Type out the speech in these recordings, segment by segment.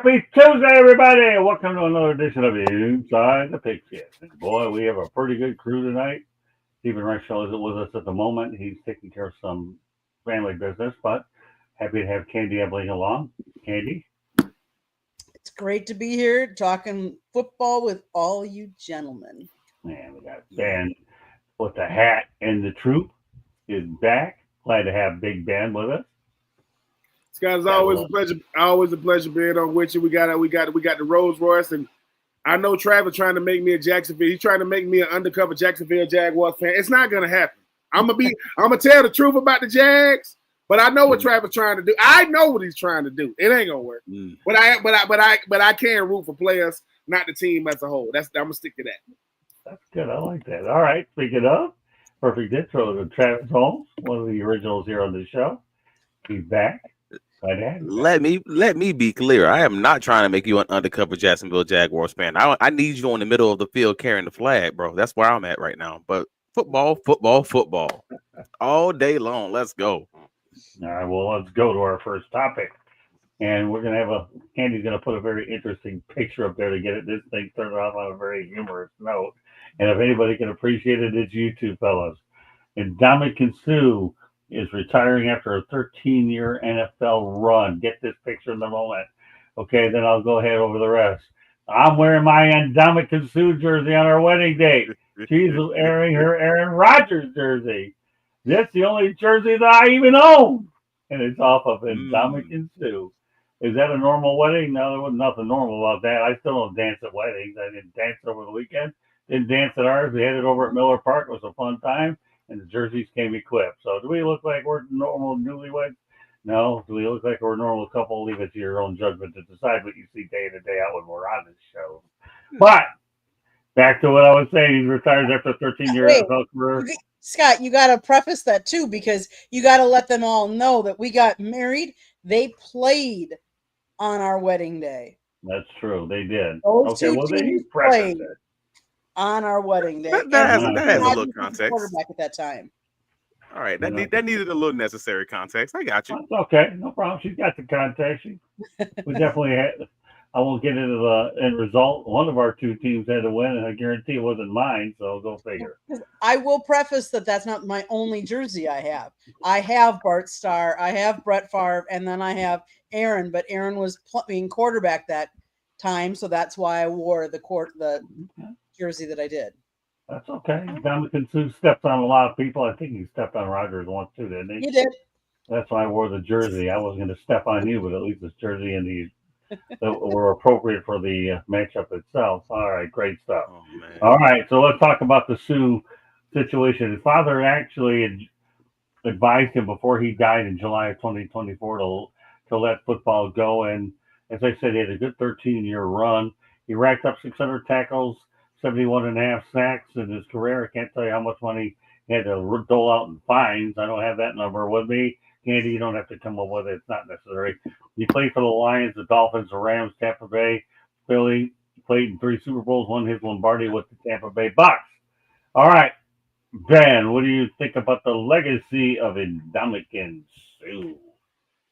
Happy Tuesday, everybody! Welcome to another edition of Inside the Pigskin. Boy, we have a pretty good crew tonight. Stephen Rexall isn't with us at the moment. He's taking care of some family business, but happy to have Candy Ebling along. Candy? It's great to be here talking football with all you gentlemen. And we got Ben with the hat and the troop is back. Glad to have Big Ben with us. Scott, it's always a pleasure. Always a pleasure being on with you. We got the Rolls Royce, and I know Travis trying to make me a Jacksonville. He's trying to make me an undercover Jacksonville Jaguars fan. It's not gonna happen. I'm gonna tell the truth about the Jags, but I know what Travis trying to do. I know what he's trying to do. It ain't gonna work. But I can root for players, not the team as a whole. I'm gonna stick to that. That's good. I like that. All right. Speaking of, perfect intro to Travis Holmes, one of the originals here on the show. He's back. Let me be clear. I am not trying to make you an undercover Jacksonville Jaguars fan. I need you in the middle of the field carrying the flag, bro. That's where I'm at right now. But football, all day long. Let's go. All right. Well, let's go to our first topic, and we're gonna Candy's gonna put a very interesting picture up there to get this thing turned off on a very humorous note. And if anybody can appreciate it, it's you two fellas. And Ndamukong Suh is retiring after a 13-year NFL run. Get this picture in the moment. Okay, then I'll go ahead over the rest. I'm wearing my Ndamukong Suh jersey on our wedding day. She's wearing her Aaron Rodgers jersey. That's the only jersey that I even own. And it's off of Ndamukong Suh. Is that a normal wedding? No, there was nothing normal about that. I still don't dance at weddings. I didn't dance over the weekend. Didn't dance at ours. We had it over at Miller Park. It was a fun time. And the jerseys came equipped. So do we look like we're normal newlyweds? No. Do we look like we're a normal couple? Leave it to your own judgment to decide what you see day in and day out when we're on this show. But back to what I was saying, he retires after a 13-year NFL career. Scott, you got to preface that too, because you got to let them all know that we got married. They played on our wedding day. That's true. They did. Those two teams played on our wedding day. That has a little context. Quarterback at that time. All right, that needed a little necessary context. I got you. That's okay, no problem. She's got the context. We definitely had. I won't get into the end result. One of our two teams had to win, and I guarantee it wasn't mine. So go figure. I will preface that that's not my only jersey I have. I have Bart Starr, I have Brett Favre, and then I have Aaron. But Aaron was playing quarterback that time, so that's why I wore the jersey that I did. That's okay. Ndamukong Suh stepped on a lot of people. I think he stepped on Rodgers once too, didn't he? He did. That's why I wore the jersey. I wasn't going to step on you, but at least this jersey and these that were appropriate for the matchup itself. All right, great stuff. Oh, man. All right, so let's talk about the Suh situation. His father actually advised him before he died in July of 2024 to let football go. And as I said, he had a good 13-year run. He racked up 600 tackles, 71 and a half sacks in his career. I can't tell you how much money he had to dole out in fines. I don't have that number with me. Candy, you don't have to come up with it. It's not necessary. He played for the Lions, the Dolphins, the Rams, Tampa Bay, Philly. He played in 3 Super Bowls, won his Lombardi with the Tampa Bay Bucks. All right, Ben, what do you think about the legacy of Ndamukong Suh?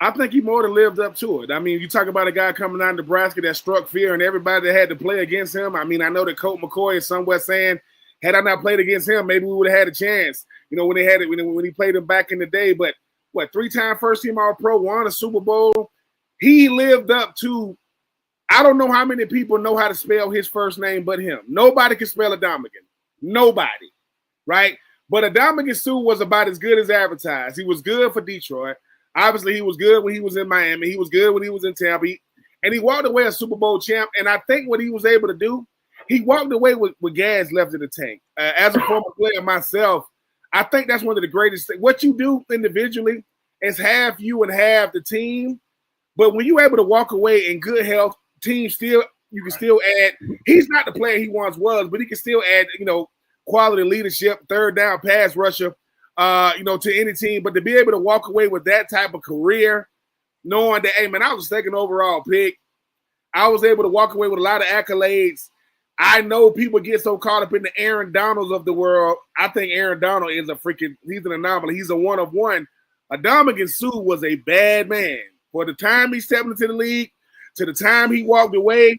I think he more than lived up to it. I mean, you talk about a guy coming out of Nebraska that struck fear and everybody that had to play against him. I mean, I know that Colt McCoy is somewhere saying, had I not played against him, maybe we would have had a chance. You know, when he played him back in the day. But 3-time first-team All-Pro, won a Super Bowl. He lived up to. I don't know how many people know how to spell his first name but him. Nobody can spell Ndamukong. Nobody, right? But Ndamukong Suh was about as good as advertised. He was good for Detroit. Obviously, he was good when he was in Miami. He was good when he was in Tampa. And he walked away a Super Bowl champ. And I think what he was able to do, he walked away with gas left in the tank. As a former player myself, I think that's one of the greatest things. What you do individually is half you and half the team. But when you're able to walk away in good health, you can still add. He's not the player he once was, but he can still add, quality leadership, third down pass rusher. To any team, but to be able to walk away with that type of career, knowing that, hey, man, I was the second overall pick. I was able to walk away with a lot of accolades. I know people get so caught up in the Aaron Donalds of the world. I think Aaron Donald is he's an anomaly. He's a one of one. Ndamukong Suh was a bad man. For the time he stepped into the league, to the time he walked away.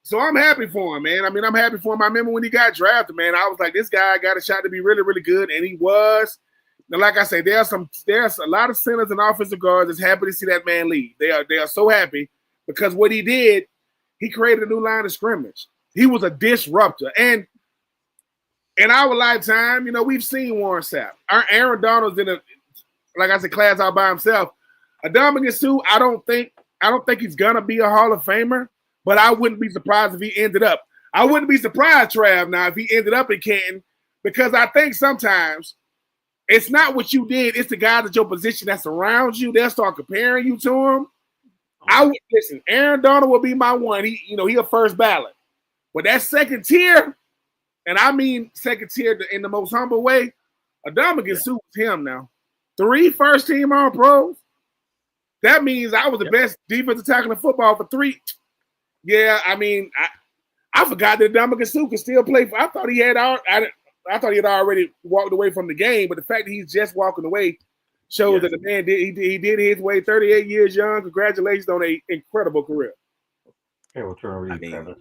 So I'm happy for him, man. I mean, I'm happy for him. I remember when he got drafted, man, I was like, this guy got a shot to be really, really good, and he was. Now, like I say, there's a lot of centers and offensive guards that's happy to see that man leave. They are so happy because what he did, he created a new line of scrimmage. He was a disruptor. And in our lifetime, you know, we've seen Warren Sapp. Our Aaron Donald's in a, like I said, class all by himself. Ndamukong Suh, I don't think he's gonna be a Hall of Famer, but I wouldn't be surprised if he ended up. I wouldn't be surprised, Trav, now if he ended up in Canton, because I think sometimes it's not what you did, it's the guys at your position that's around you. They'll start comparing you to him. I would listen, Aaron Donald will be my one. He a first ballot. But that second tier, and I mean second tier in the most humble way, Ndamukong Suh was him now. 3 first-team All-Pros. That means I was the best defensive tackle in football for 3. Yeah, I mean, I forgot that Ndamukong Suh could still play. I thought he had already walked away from the game, but the fact that he's just walking away shows that the man did his way. 38 years young. Congratulations on an incredible career. Okay, we'll turn over to you, Travis.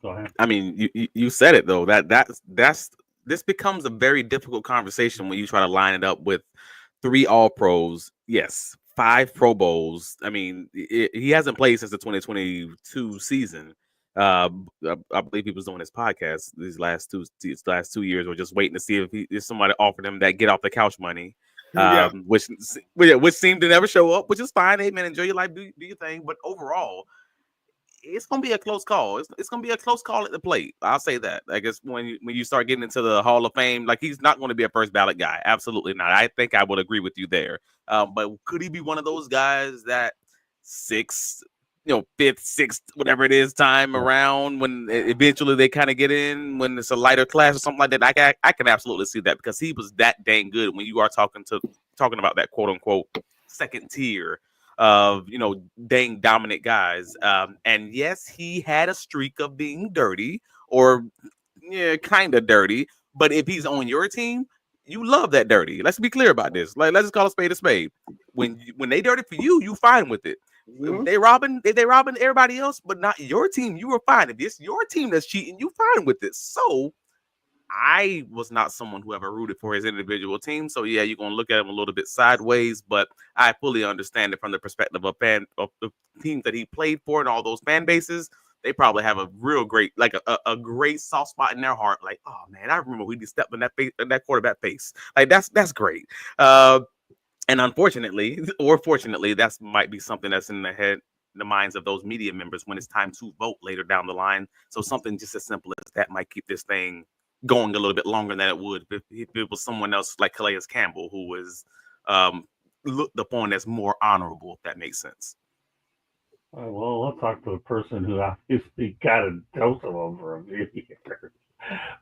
Go ahead. I mean, you said it though. This becomes a very difficult conversation when you try to line it up with 3 All-Pros. Yes, 5 Pro Bowls. I mean, he hasn't played since the 2022 season. I believe he was doing his podcast these last 2 years. We're just waiting to see if somebody offered him that get off the couch money, which seemed to never show up, which is fine. Hey man, enjoy your life, do your thing. But overall, it's gonna be a close call. It's gonna be a close call at the plate. I'll say that. I guess when you start getting into the Hall of Fame, like he's not going to be a first ballot guy. Absolutely not. I think I would agree with you there. But could he be one of those guys that 6th, 5th, 6th, whatever it is, time around when eventually they kind of get in when it's a lighter class or something like that? I can absolutely see that because he was that dang good when you are talking about that quote unquote second tier of dang dominant guys. And yes, he had a streak of being dirty or kind of dirty. But if he's on your team, you love that dirty. Let's be clear about this. Like, let's just call a spade a spade. When they dirty for you, you fine with it. If they robbing everybody else, but not your team, you were fine. If it's your team that's cheating, you fine with it. So I was not someone who ever rooted for his individual team. So yeah, you're gonna look at him a little bit sideways, but I fully understand it from the perspective of the teams that he played for and all those fan bases. They probably have a real great, like a great soft spot in their heart. Like, oh man, I remember when he stepped in that quarterback face. Like that's great. And unfortunately, or fortunately, that might be something that's in the minds of those media members when it's time to vote later down the line. So something just as simple as that might keep this thing going a little bit longer than it would if it was someone else like Calais Campbell, who was looked upon as more honorable, if that makes sense. Well, let's talk to the person who obviously got a dose of them for a few years.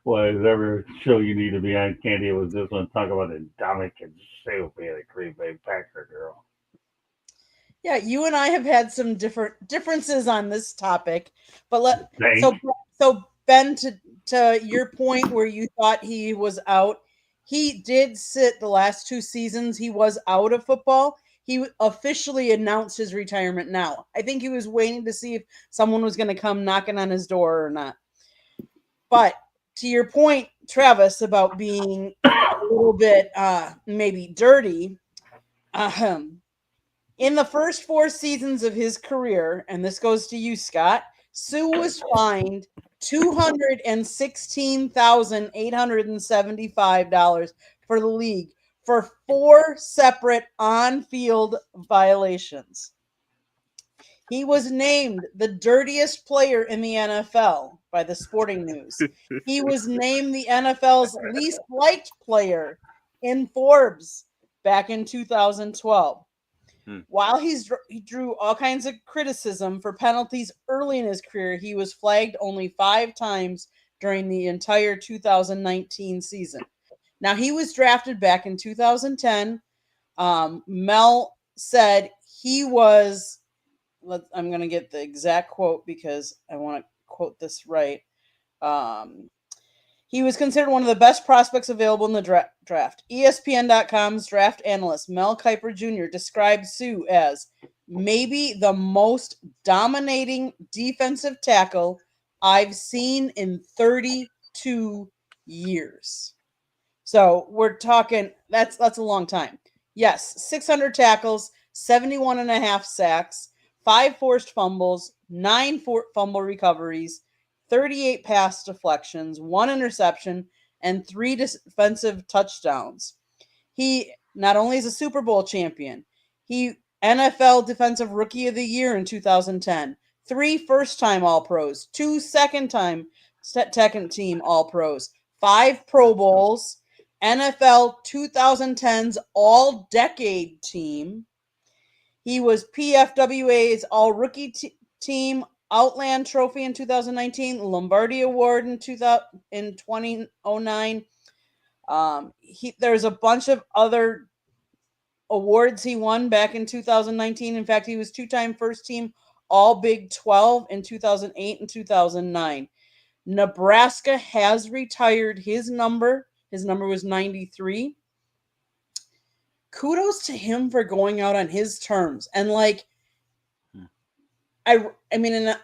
Whatever show you need to be on, Candy, was this one. Talk about Ndamukong Suh being a Green Bay Packer girl. Yeah, you and I have had some differences on this topic, but so Ben, to your point where you thought he was out, he did sit the last 2 seasons. He was out of football. He officially announced his retirement now. I think he was waiting to see if someone was going to come knocking on his door or not. But to your point, Travis, about being a little bit maybe dirty, in the first 4 seasons of his career, and this goes to you, Scott, Suh was fined $216,875 for the league for 4 separate on-field violations. He was named the dirtiest player in the NFL by the Sporting News. He was named the NFL's least liked player in Forbes back in 2012. While he drew all kinds of criticism for penalties early in his career, he was flagged only 5 times during the entire 2019 season. Now, he was drafted back in 2010. Mel said he was, I'm going to get the exact quote because I want to quote this right. He was considered one of the best prospects available in the draft. ESPN.com's draft analyst Mel Kiper Jr. described Suh as maybe the most dominating defensive tackle I've seen in 32 years. So we're talking, that's a long time. Yes, 600 tackles, 71 and a half sacks, 5 forced fumbles, 9 fumble recoveries, 38 pass deflections, 1 interception, and 3 defensive touchdowns. He not only is a Super Bowl champion, he NFL Defensive Rookie of the Year in 2010, 3 first-time All-Pros, 2 second-time second team All-Pros, 5 Pro Bowls, NFL 2010's All-Decade Team. He was PFWA's All-Rookie Team, Outland Trophy in 2019, Lombardi Award in 2009. There's a bunch of other awards he won back in 2019. In fact, he was 2-time first team All Big 12 in 2008 and 2009. Nebraska has retired his number. His number was 93. Kudos to him for going out on his terms. And like, I mean, and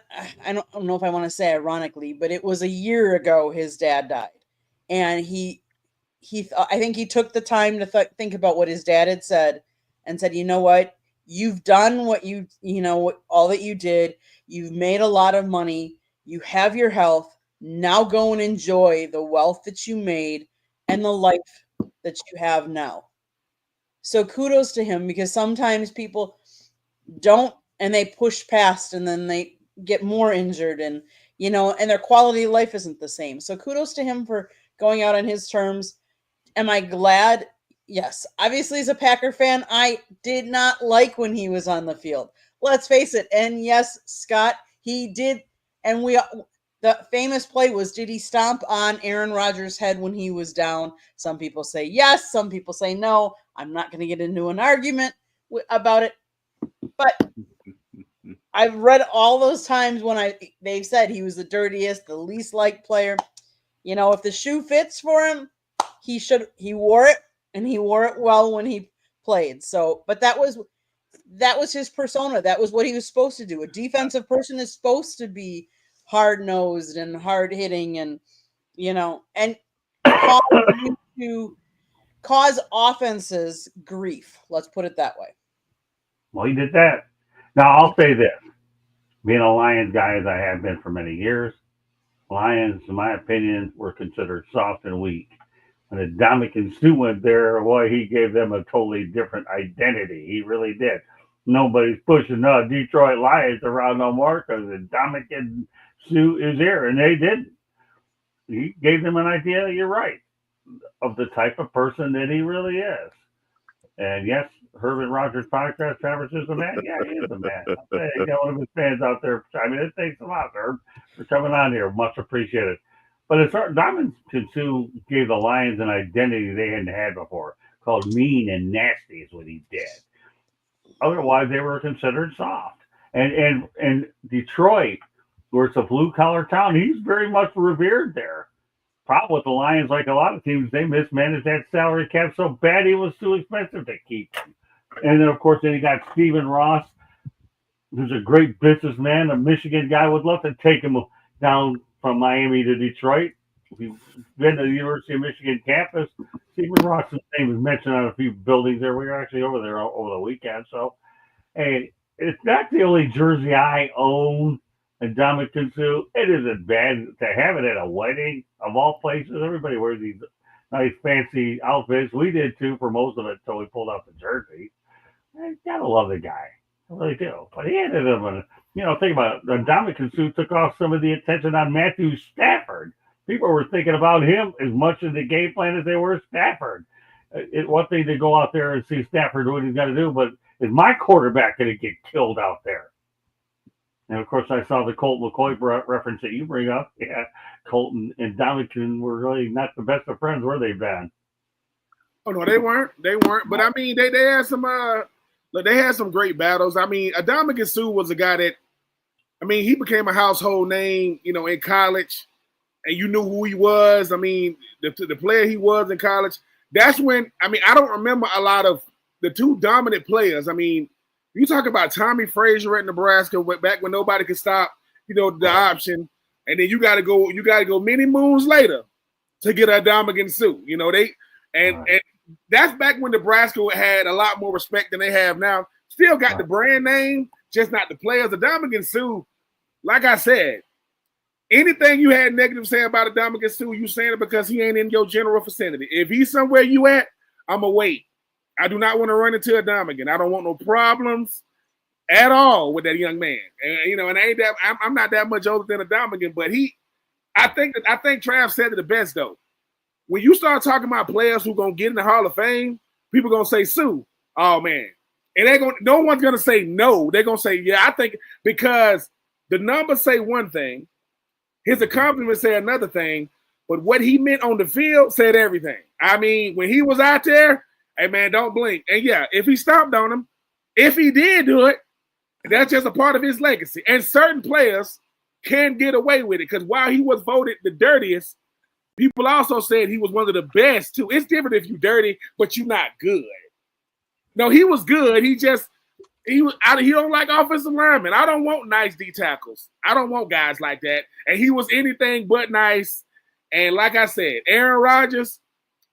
I don't know if I want to say ironically, but it was a year ago his dad died. And I think he took the time to think about what his dad had said and said, you know what, you've done what all that you did. You've made a lot of money. You have your health. Now go and enjoy the wealth that you made and the life that you have now. So kudos to him, because sometimes people don't, and they push past and then they get more injured and their quality of life isn't the same. So kudos to him for going out on his terms. Am I glad? Yes. Obviously, as a Packer fan, I did not like when he was on the field. Let's face it. And yes, Scott, he did. And the famous play was, did he stomp on Aaron Rodgers' head when he was down? Some people say yes. Some people say no. I'm not going to get into an argument about it. But I've read all those times when they've said he was the dirtiest, the least liked player. If the shoe fits for him, he wore it, and he wore it well when he played. So, but that was his persona. That was what he was supposed to do. A defensive person is supposed to be hard-nosed and hard-hitting and cause offenses grief. Let's put it that way. Well, he did that. Now, I'll say this. Being a Lions guy, as I have been for many years, Lions, in my opinion, were considered soft and weak. When Ndamukong Suh went there, boy, he gave them a totally different identity. He really did. Nobody's pushing the Detroit Lions around no more because Ndamukong Suh is here, and they didn't. He gave them an idea, you're right, of the type of person that he really is. And yes, Herman Rogers podcast, Travis is the man. Yeah, he is the man. You got one of his fans out there. I mean, it takes a lot, Herb, for coming on here. Much appreciated. But as far as Ndamukong Suh gave the Lions an identity they hadn't had before, called mean and nasty is what he did. Otherwise, they were considered soft. And Detroit, where it's a blue-collar town, he's very much revered there. Problem with the Lions, like a lot of teams, they mismanaged that salary cap so bad he was too expensive to keep him. And then, of course, you got Stephen Ross, who's a great businessman, a Michigan guy. Would love to take him down from Miami to Detroit. If you've been to the University of Michigan campus, Stephen Ross's name is mentioned on a few buildings there. We were actually over there over the weekend. So, hey, it's not the only jersey I own. And Ndamukong Suh, it isn't bad to have it at a wedding of all places. Everybody wears these nice fancy outfits. We did too for most of it until we pulled out the jersey. I gotta love the guy. I really do. But he ended up, think about it. Ndamukong Suh took off some of the attention on Matthew Stafford. People were thinking about him as much in the game plan as they were Stafford. It's one thing to go out there and see Stafford do what he's got to do, but is my quarterback going to get killed out there? And, of course, I saw the Colt McCoy reference that you bring up. Yeah, Colton and Ndamukong were really not the best of friends, were they, Ben? Oh, no, they weren't. They weren't. But, I mean, they had some they had some great battles. I mean, Ndamukong Suh was a guy that, he became a household name, in college. And you knew who he was. I mean, the player he was in college. That's when, I don't remember a lot of the two dominant players. You talk about Tommy Frazier at Nebraska back when nobody could stop, the option, and then you got to go many moons later to get a Ndamukong Suh. And that's back when Nebraska had a lot more respect than they have now. Still got the brand name, just not the players. Ndamukong Suh, like I said, anything you had negative to say about Ndamukong Suh, you saying it because he ain't in your general vicinity. If he's somewhere you at, I'm going to wait. I do not want to run into Ndamukong. I don't want no problems at all with that young man. And, I'm not that much older than Ndamukong, but I think Trav said it the best, though. When you start talking about players who going to get in the Hall of Fame, people going to say Suh. Oh, man. And no one's going to say no. They're going to say, yeah, I think, because the numbers say one thing, his accomplishments say another thing, but what he meant on the field said everything. I mean, when he was out there, hey, man, don't blink. And, yeah, if he stomped on him, if he did do it, that's just a part of his legacy. And certain players can get away with it because while he was voted the dirtiest, people also said he was one of the best, too. It's different if you're dirty, but you're not good. No, he was good. He don't like offensive linemen. I don't want nice D tackles. I don't want guys like that. And he was anything but nice. And like I said, Aaron Rodgers,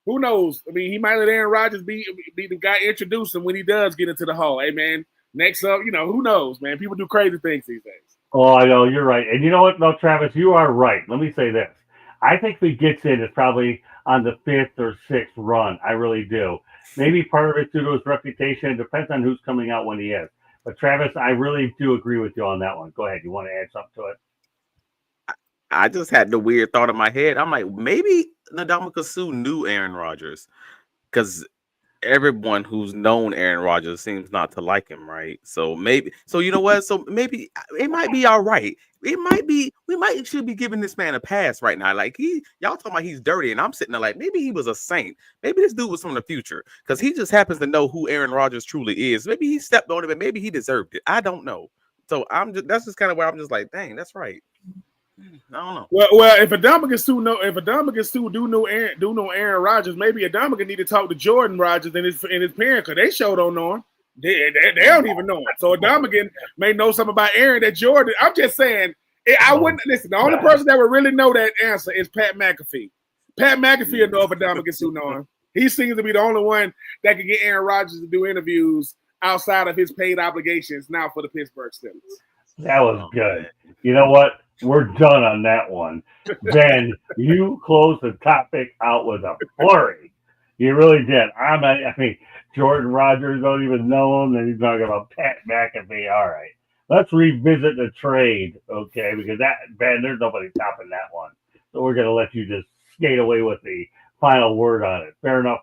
who knows? I mean, he might let Aaron Rodgers be the guy introduce him when he does get into the Hall. Hey, man, next up, who knows, man? People do crazy things these days. Oh, I know. You're right. And you know what, though, Travis? You are right. Let me say this. I think if he gets in, it's probably on the 5th or 6th run. I really do. Maybe part of it's due to his reputation. It depends on who's coming out when he is. But, Travis, I really do agree with you on that one. Go ahead. You want to add something to it? I just had the weird thought in my head. I'm like, maybe Ndamukong Suh knew Aaron Rodgers because everyone who's known Aaron Rodgers seems not to like him, right? So you know what? So maybe it might be all right. We should be giving this man a pass right now. Like y'all talking about he's dirty, and I'm sitting there like maybe he was a saint. Maybe this dude was from the future because he just happens to know who Aaron Rodgers truly is. Maybe he stepped on him, and maybe he deserved it. I don't know. So that's just kind of where I'm just like, dang, that's right. I don't know. Well, if Ndamukong Suh do know Aaron Rodgers, maybe Ndamukong need to talk to Jordan Rodgers and his parents because they sure don't know him. They don't even know him. So Ndamukong may know something about Aaron that Jordan. I'm just saying. I wouldn't listen. The only person that would really know that answer is Pat McAfee. Pat McAfee will know if Ndamukong Suh know him. He seems to be the only one that can get Aaron Rodgers to do interviews outside of his paid obligations now for the Pittsburgh Steelers. That was good. You know what? We're done on that one. Ben, you closed the topic out with a flurry. You really did. I mean, Jordan Rodgers don't even know him, and he's talking about Pat McAfee. All right. Let's revisit the trade, okay? Because Ben, there's nobody topping that one. So we're going to let you just skate away with the final word on it. Fair enough,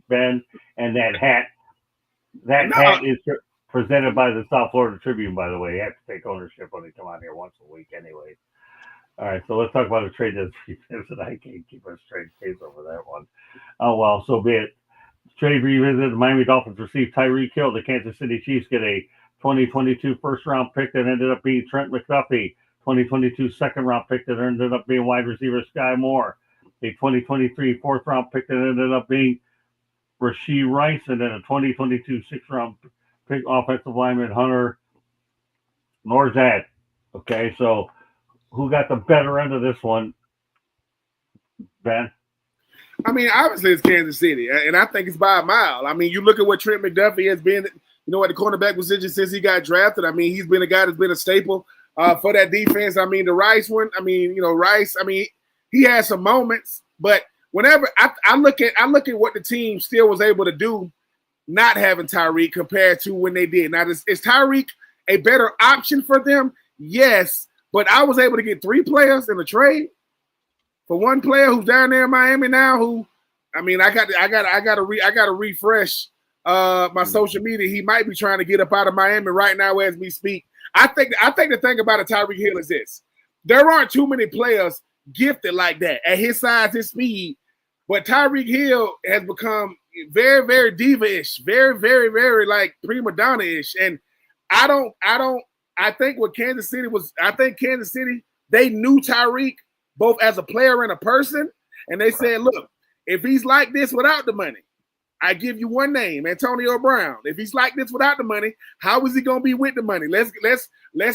Ben. And that hat is presented by the South Florida Tribune, by the way. You have to take ownership when they come out here once a week anyway. All right, so let's talk about a trade that's revisited. I can't keep a straight face over that one. Oh, well, so be it. Trade revisited. The Miami Dolphins received Tyreek Hill. The Kansas City Chiefs get a 2022 first-round pick that ended up being Trent McDuffie. 2022 second-round pick that ended up being wide receiver Sky Moore. A 2023 fourth-round pick that ended up being Rashee Rice. And then a 2022 sixth-round pick offensive lineman Hunter Norzad. Okay, so who got the better end of this one, Ben? I mean, obviously it's Kansas City, and I think it's by a mile. I mean, you look at what Trent McDuffie has been, at the cornerback position since he got drafted. I mean, he's been a guy that's been a staple for that defense. I mean, the Rice one, Rice, he had some moments, but whenever I look at what the team still was able to do not having Tyreek compared to when they did. Now, is Tyreek a better option for them? Yes, but I was able to get 3 players in a trade for one player who's down there in Miami now. Who, I got to refresh my social media. He might be trying to get up out of Miami right now as we speak. I think the thing about Tyreek Hill is this: there aren't too many players gifted like that at his size, his speed. But Tyreek Hill has become very, very diva-ish, very, very, very like prima donna-ish. And I think Kansas City, they knew Tyreek both as a player and a person. And they said, look, if he's like this without the money, I give you one name, Antonio Brown. If he's like this without the money, how is he going to be with the money? Let's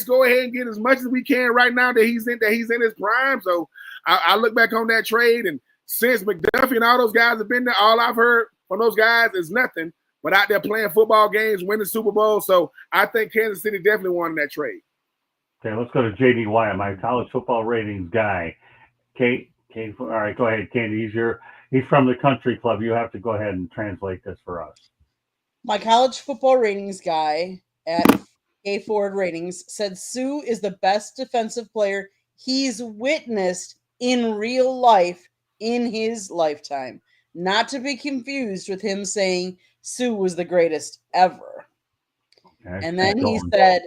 go ahead and get as much as we can right now that he's in his prime. So I look back on that trade, and since McDuffie and all those guys have been there, all I've heard from those guys is nothing but out there playing football games, winning Super Bowl. So I think Kansas City definitely won that trade. Okay, let's go to JD Wyatt, my college football ratings guy. Kate, all right, go ahead, Candy. He's from the country club. You have to go ahead and translate this for us. My college football ratings guy at A Forward Ratings said Suh is the best defensive player he's witnessed in real life in his lifetime. Not to be confused with him saying Suh was the greatest ever. Okay, and then he said,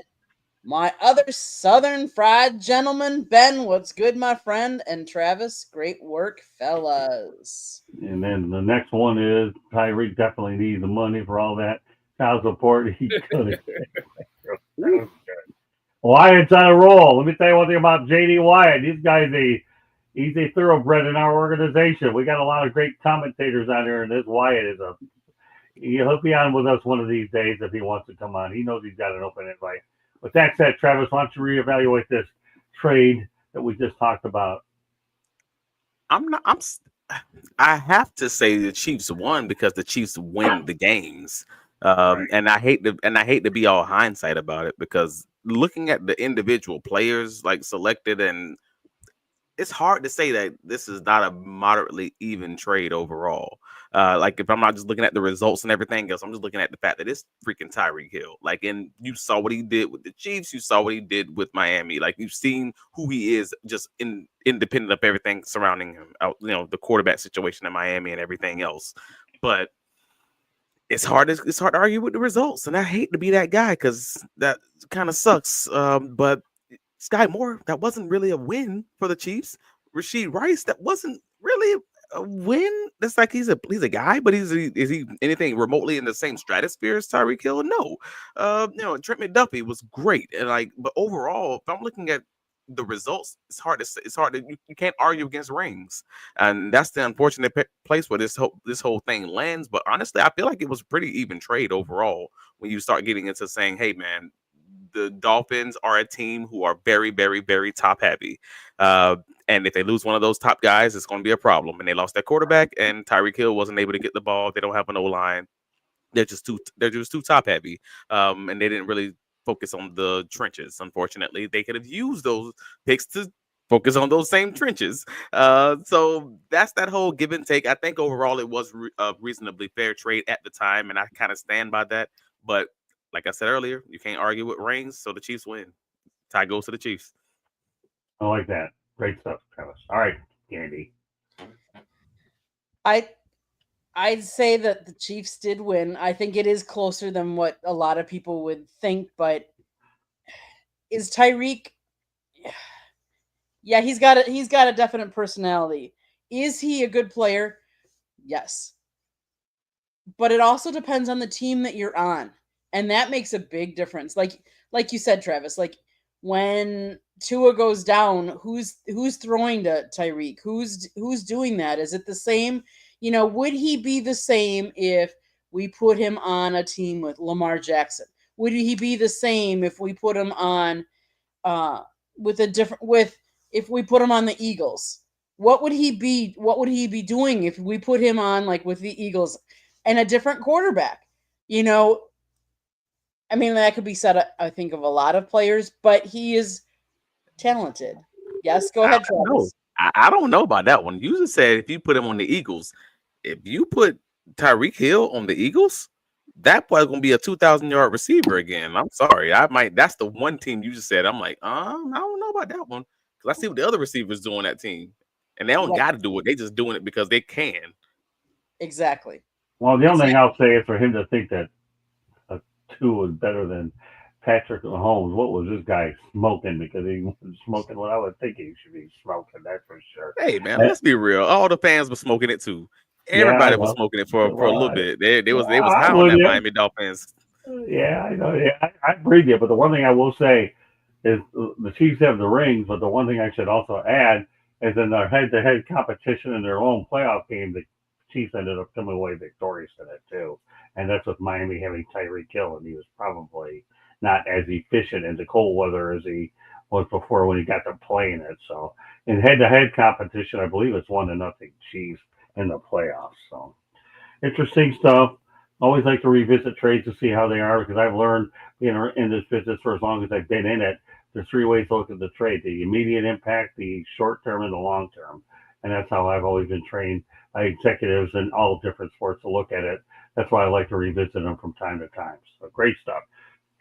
my other Southern fried gentleman, Ben, what's good, my friend? And Travis, great work, fellas. And then the next one is Tyreek definitely needs the money for all that child support. He's gonna Wyatt's on a roll. Let me tell you one thing about JD Wyatt. This guy's he's a thoroughbred in our organization. We got a lot of great commentators on here, and this Wyatt is he'll be on with us one of these days if he wants to come on. He knows he's got an open invite. With that said, Travis, why don't you reevaluate this trade that we just talked about? I have to say the Chiefs won because the Chiefs win the games. And I hate to be all hindsight about it, because looking at the individual players like selected, and it's hard to say that this is not a moderately even trade overall. Like if I'm not just looking at the results and everything else, I'm just looking at the fact that it's freaking Tyreek Hill. Like, and you saw what he did with the Chiefs, you saw what he did with Miami. Like, you've seen who he is just independent of everything surrounding him. The quarterback situation in Miami and everything else. But it's hard to argue with the results, and I hate to be that guy because that kind of sucks. But Sky Moore, that wasn't really a win for the Chiefs. Rashid Rice, that wasn't really a win. That's like he's a guy, but is he anything remotely in the same stratosphere as Tyreek Hill? No. Trent McDuffie was great, and but overall, if I'm looking at the results, it's hard to say. It's hard to you can't argue against rings, and that's the unfortunate place where this whole thing lands. But honestly, I feel like it was pretty even trade overall when you start getting into saying, "Hey, man, the Dolphins are a team who are very, very, very top heavy. And if they lose one of those top guys, it's going to be a problem." And they lost their quarterback, and Tyreek Hill wasn't able to get the ball. They don't have an O-line. They're just too top heavy. And they didn't really focus on the trenches. Unfortunately, they could have used those picks to focus on those same trenches. So that's that whole give and take. I think overall it was a reasonably fair trade at the time, and I kind of stand by that. But like I said earlier, you can't argue with rings, so the Chiefs win. Tie goes to the Chiefs. I like that. Great stuff, Travis. All right, Andy. I'd say that the Chiefs did win. I think it is closer than what a lot of people would think, but is Tyreek? Yeah, he's got a definite personality. Is he a good player? Yes. But it also depends on the team that you're on. And that makes a big difference. Like you said, Travis, like when Tua goes down, who's throwing to Tyreek? Who's doing that? Is it the same? Would he be the same if we put him on a team with Lamar Jackson? Would he be the same if we put him on if we put him on the Eagles? What would he be doing if we put him on with the Eagles and a different quarterback? I mean, that could be said, I think, of a lot of players, but he is talented. Yes, go ahead, Travis. I don't know about that one. You just said if you put him on the Eagles, if you put Tyreek Hill on the Eagles, that boy's gonna be a 2,000-yard receiver again. I'm sorry, that's the one team you just said. I'm like, I don't know about that one, because I see what the other receivers do on that team, and they don't got to do it. They just doing it because they can. Exactly. Well, the only thing I'll say is for him to think that a 2 was better than Patrick Mahomes. What was this guy smoking? Because he was smoking what I would think he should be smoking. That's for sure. Hey, man, let's be real. All the fans were smoking it too. Everybody was smoking it for a little bit. They was high on that Miami Dolphins. Yeah, I know. Yeah, I agree with you. But the one thing I will say is the Chiefs have the rings. But the one thing I should also add is in their head-to-head competition in their own playoff game, the Chiefs ended up coming away victorious in it too. And that's with Miami having Tyreek Hill, and he was probably not as efficient in the cold weather as he was before when he got to playing it. So in head-to-head competition, I believe it's 1-0 Chiefs in the playoffs. So interesting stuff. Always like to revisit trades to see how they are because I've learned in this business for as long as I've been in it. There's three ways to look at the trade: the immediate impact, the short term, and the long term. And that's how I've always been trained by executives in all different sports to look at it. That's why I like to revisit them from time to time. So great stuff.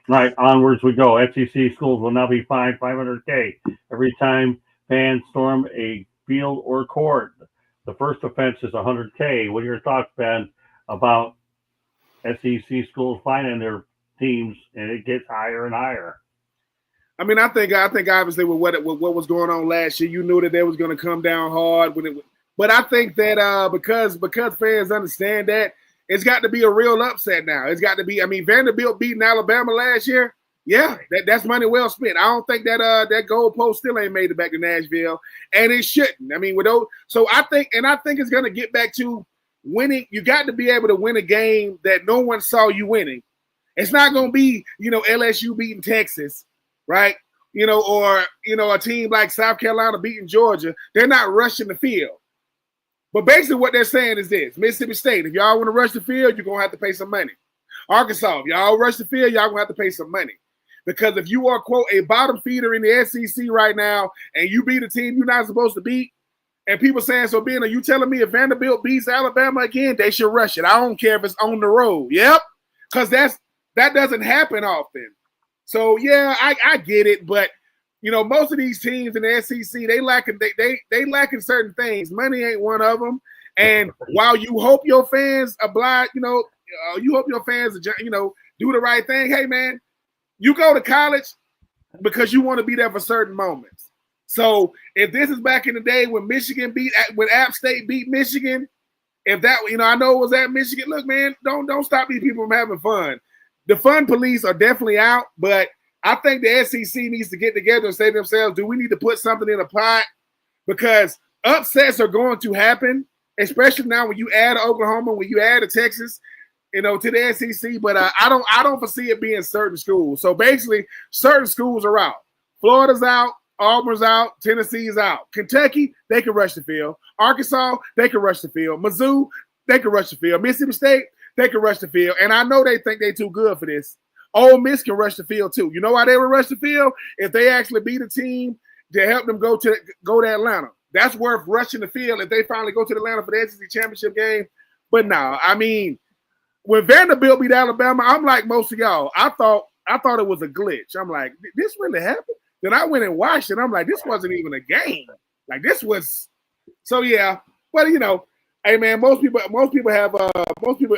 All right, onwards we go. SEC schools will now be fined $500K every time fans storm a field or court. The first offense is $100K. What are your thoughts, Ben, about SEC schools fining their teams, and it gets higher and higher? I mean, I think obviously with what was going on last year, you knew that they was going to come down hard but I think that because fans understand that, it's got to be a real upset now. It's got to be. I mean, Vanderbilt beating Alabama last year. Yeah, that's money well spent. I don't think that that goalpost still ain't made it back to Nashville, and it shouldn't. I mean, with those, so I think it's going to get back to winning. You got to be able to win a game that no one saw you winning. It's not going to be LSU beating Texas, right? Or a team like South Carolina beating Georgia. They're not rushing the field. But basically what they're saying is this: Mississippi State, if y'all want to rush the field, you're going to have to pay some money. Arkansas, if y'all rush the field, y'all going to have to pay some money. Because if you are, quote, a bottom feeder in the SEC right now and you beat a team you're not supposed to beat, and people saying, so Ben, are you telling me if Vanderbilt beats Alabama again, they should rush it? I don't care if it's on the road. Yep. Because that doesn't happen often. So, yeah, I get it. But, most of these teams in the SEC, they lacking certain things. Money ain't one of them. And while you hope your fans oblige, you hope your fans, do the right thing. Hey, man, you go to college because you want to be there for certain moments. So if this is back in the day when when App State beat Michigan, if that, I know it was at Michigan. Look, man, don't stop these people from having fun. The fun police are definitely out, but I think the SEC needs to get together and say to themselves, do we need to put something in a pot? Because upsets are going to happen, especially now when you add Oklahoma, when you add Texas, to the SEC. But I don't foresee it being certain schools. So basically, certain schools are out. Florida's out. Auburn's out. Tennessee's out. Kentucky, they can rush the field. Arkansas, they can rush the field. Mizzou, they can rush the field. Mississippi State, they can rush the field. And I know they think they're too good for this. Ole Miss can rush the field too. You know why they would rush the field? If they actually beat a team to help them go to Atlanta. That's worth rushing the field if they finally go to Atlanta for the SEC championship game. But no, I mean, when Vanderbilt beat Alabama, I'm like most of y'all. I thought it was a glitch. I'm like, this really happened? Then I went and watched it. I'm like, this wasn't even a game. Like this was. So yeah, but hey man, most people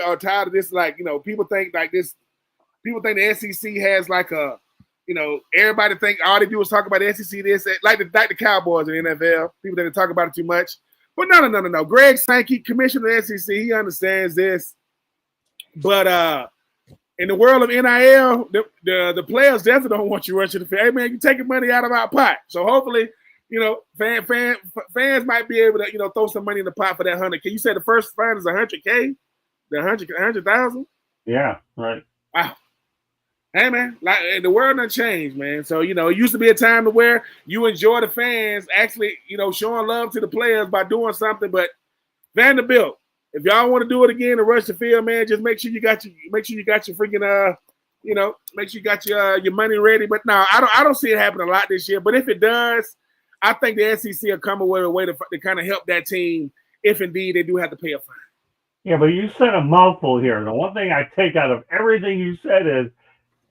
are tired of this. Like people think like this. People think the SEC has like a, everybody think all they do is talk about the SEC. This like the Cowboys in the NFL. People that talk about it too much. But no. Greg Sankey, commissioner of the SEC, he understands this. But in the world of NIL, the players definitely don't want you rushing the field. Hey man, you taking money out of our pot. So hopefully, fans might be able to, throw some money in the pot for that $100K. You said the first fine is $100K, the 100,000. Yeah, right. Wow. Hey man, like the world done changed, man. So it used to be a time to where you enjoy the fans actually, showing love to the players by doing something. But Vanderbilt, if y'all want to do it again and rush the field, man, just make sure you got your freaking make sure you got your money ready. But no, I don't see it happening a lot this year. But if it does, I think the SEC will come away with a way to kind of help that team if indeed they do have to pay a fine. Yeah, but you said a mouthful here. The one thing I take out of everything you said is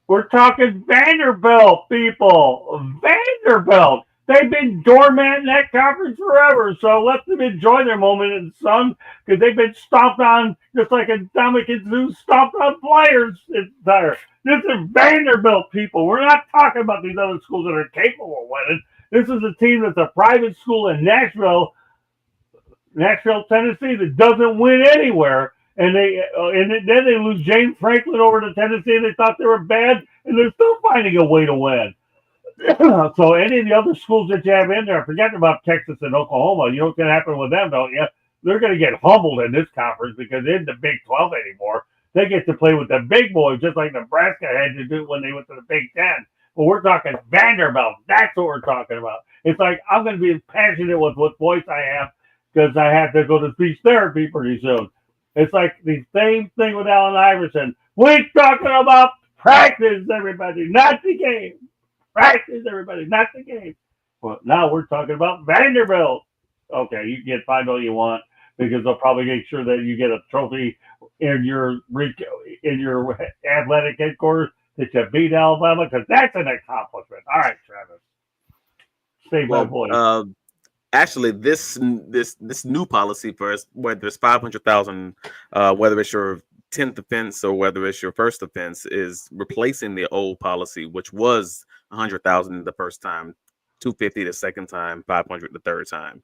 we're talking Vanderbilt, people. Vanderbilt. They've been doormat in that conference forever, so let them enjoy their moment in the sun because they've been stomped on just like Ndamukong Suh stomped on players. This is Vanderbilt, people. We're not talking about these other schools that are capable of winning. This is a team that's a private school in Nashville, Tennessee, that doesn't win anywhere. And then they lose James Franklin over to Tennessee, and they thought they were bad, and they're still finding a way to win. So any of the other schools that you have in there, forget about Texas and Oklahoma. You know what's going to happen with them, don't you? they're going to get humbled in this conference because in the Big 12 anymore, they get to play with the big boys just like Nebraska had to do when they went to the Big 10. But we're talking Vanderbilt. That's what we're talking about. It's like I'm going to be passionate with what voice I have because I have to go to speech therapy pretty soon. It's like the same thing with Allen Iverson. We're talking about practice, everybody, not the game. Practice, everybody, not the game. Well, now we're talking about Vanderbilt. Okay, you can get fined all you want because they'll probably make sure that you get a trophy in your athletic headquarters that you beat Alabama because that's an accomplishment. All right, Travis, save my voice. Actually, this new policy for us, whether it's 500,000, whether it's your 10th offense or whether it's your first offense, is replacing the old policy, which was 100,000 the first time, 250 the second time, 500 the third time.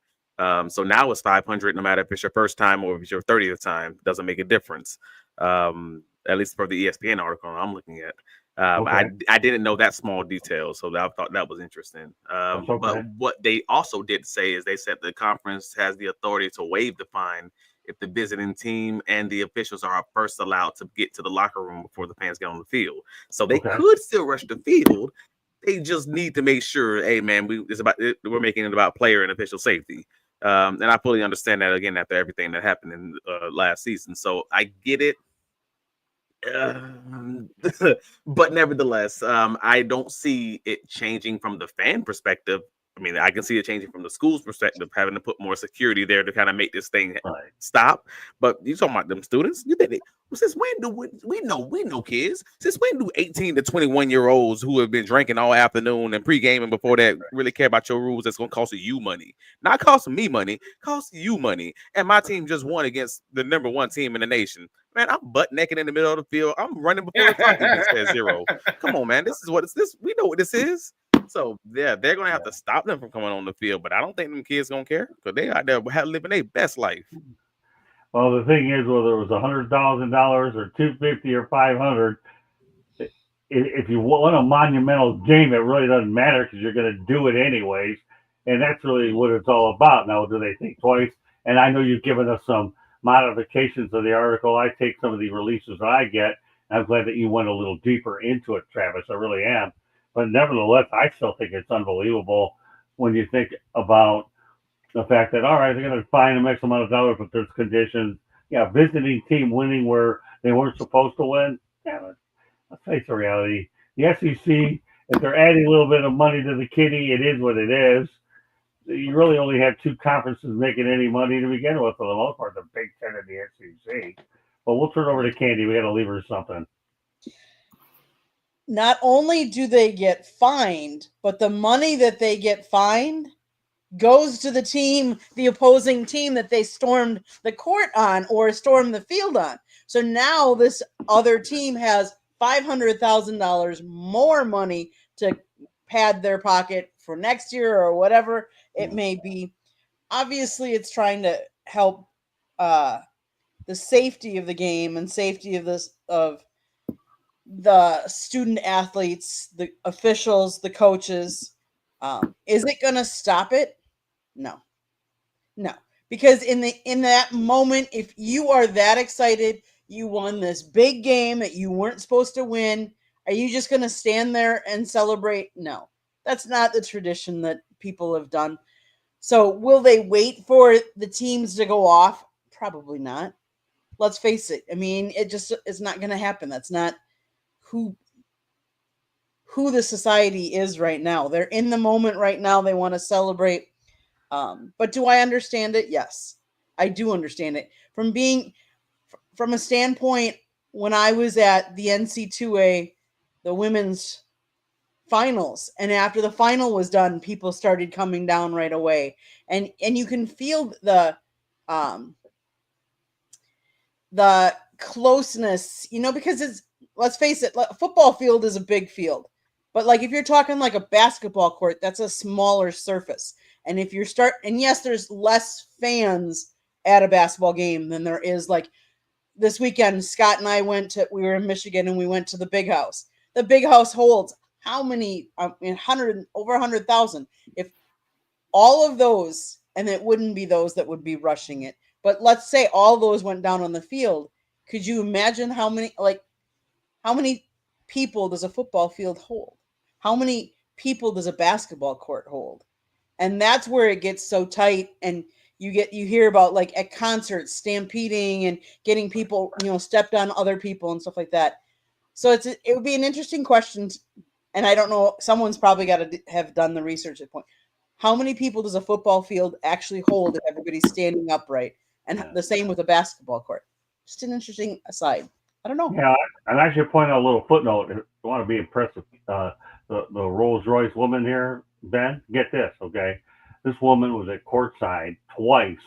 So now it's 500, no matter if it's your first time or if it's your 30th time, doesn't make a difference. At least for the ESPN article I'm looking at. Okay. I didn't know that small detail, so I thought that was interesting. Okay. But what they also did say is they said the conference has the authority to waive the fine if the visiting team and the officials are first allowed to get to the locker room before the fans get on the field. So they could still rush the field. They just need to make sure, hey man, we're making it about player and official safety. And I fully understand that again after everything that happened in last season. So I get it. But nevertheless, I don't see it changing from the fan perspective. I mean, I can see it changing from the school's perspective, having to put more security there to kind of make this thing stop. But you talking about them students? You think since when do we know kids? Since when do 18 to 21-year-olds who have been drinking all afternoon and pre-gaming before that really care about your rules? That's going to cost you money, not costing me money, cost you money. And my team just won against the number one team in the nation. Man, I'm butt naked in the middle of the field. I'm running before the clock even says zero. Come on, man. This is what it's this. We know what this is. So yeah, they're gonna have to stop them from coming on the field. But I don't think them kids gonna care because they out there living their best life. Well, the thing is, whether it was $100,000 or 250 or 500, if you want a monumental game, it really doesn't matter because you're going to do it anyways, and that's really what it's all about. Now, do they think twice? And I know you've given us some modifications of the article. I take some of the releases that I get. And I'm glad that you went a little deeper into it, Travis. I really am. But nevertheless, I still think it's unbelievable when you think about the fact that, all right, they're going to fine them X amount of dollars, but there's conditions. Yeah, visiting team winning where they weren't supposed to win. Yeah, let's face the reality. The SEC, if they're adding a little bit of money to the kitty, it is what it is. You really only have two conferences making any money to begin with, for the most part, the Big Ten and the SEC. But we'll turn over to Candy. We got to leave her something. Not only do they get fined, but the money that they get fined goes to the team, the opposing team that they stormed the court on or stormed the field on. So now this other team has $500,000 more money to pad their pocket for next year or whatever it may be. Obviously, it's trying to help the safety of the game and safety of the student athletes, the officials, the coaches. Is it going to stop it? No, because in that moment, if you are that excited, you won this big game that you weren't supposed to win. Are you just going to stand there and celebrate? No, that's not the tradition that people have done. So will they wait for the teams to go off? Probably not. Let's face it. I mean, it's not going to happen. That's not who the society is right now. They're in the moment right now. They want to celebrate. But do I understand it? Yes, I do understand it. From a standpoint, when I was at the NC2A, the women's finals, and after the final was done, people started coming down right away, and you can feel the closeness, because let's face it, a football field is a big field, but like if you're talking like a basketball court, that's a smaller surface. And if you're and yes, there's less fans at a basketball game than there is. Like this weekend, Scott and I we were in Michigan and we went to the Big House. The Big House holds how many? Over 100,000. If all of those, and it wouldn't be those that would be rushing it, But let's say all those went down on the field. Could you imagine how many people does a football field hold? How many people does a basketball court hold? And that's where it gets so tight, and you hear about like at concerts stampeding and getting people, stepped on other people and stuff like that. So it would be an interesting question, and I don't know, someone's probably got to have done the research at point. How many people does a football field actually hold if everybody's standing upright? And the same with a basketball court. Just an interesting aside. I don't know. Yeah, I'd actually point out a little footnote. If you want to be impressed with the Rolls Royce woman here, Ben, get this, okay? This woman was at courtside twice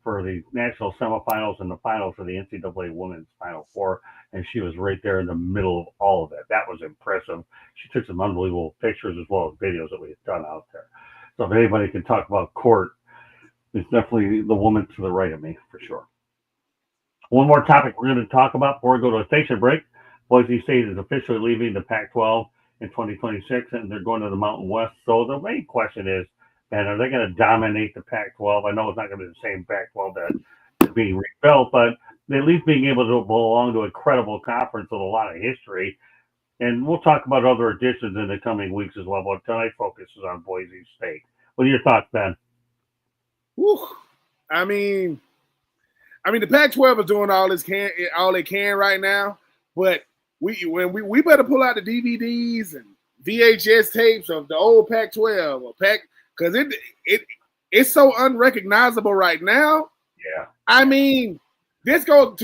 for the national semifinals and the finals for the NCAA Women's Final Four, and she was right there in the middle of all of it. That was impressive. She took some unbelievable pictures as well as videos that we had done out there. So if anybody can talk about court, it's definitely the woman to the right of me, for sure. One more topic we're going to talk about before we go to a station break. Boise State is officially leaving the Pac-12 in 2026, and they're going to the Mountain West. So the main question is, and are they going to dominate the Pac-12? I know it's not going to be the same Pac-12 that is being rebuilt, but at least being able to belong to a credible conference with a lot of history. And we'll talk about other additions in the coming weeks as well, but tonight's focus is on Boise State. What are your thoughts, Ben? Whew. I mean, the Pac-12 is doing all they can right now, but we better pull out the DVDs and VHS tapes of the old Pac-12 or because it's so unrecognizable right now. Yeah. I mean, this goes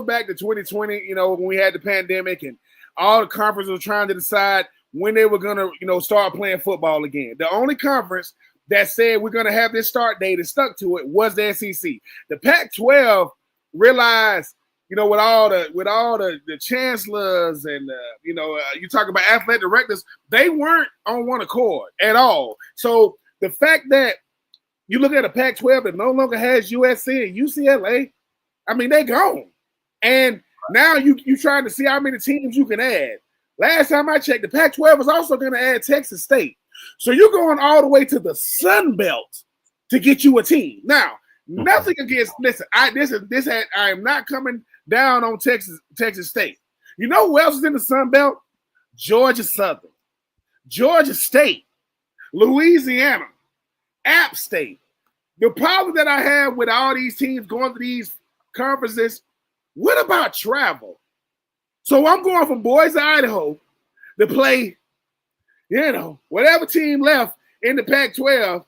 back to 2020, when we had the pandemic and all the conferences were trying to decide when they were gonna, start playing football again. The only conference that said we're gonna have this start date and stuck to it was the SEC. The Pac-12 realized, with all the chancellors and you talk about athletic directors, they weren't on one accord at all. So the fact that you look at a Pac-12 that no longer has USC and UCLA, I mean, they gone. And now you trying to see how many teams you can add. Last time I checked, the Pac-12 is also going to add Texas State. So you're going all the way to the Sun Belt to get you a team. Now, nothing against, listen, I am not coming down on Texas State. You know who else is in the Sun Belt? Georgia Southern, Georgia State, Louisiana, App State. The problem that I have with all these teams going to these conferences, what about travel? So I'm going from Boise, Idaho to play, whatever team left in the Pac-12,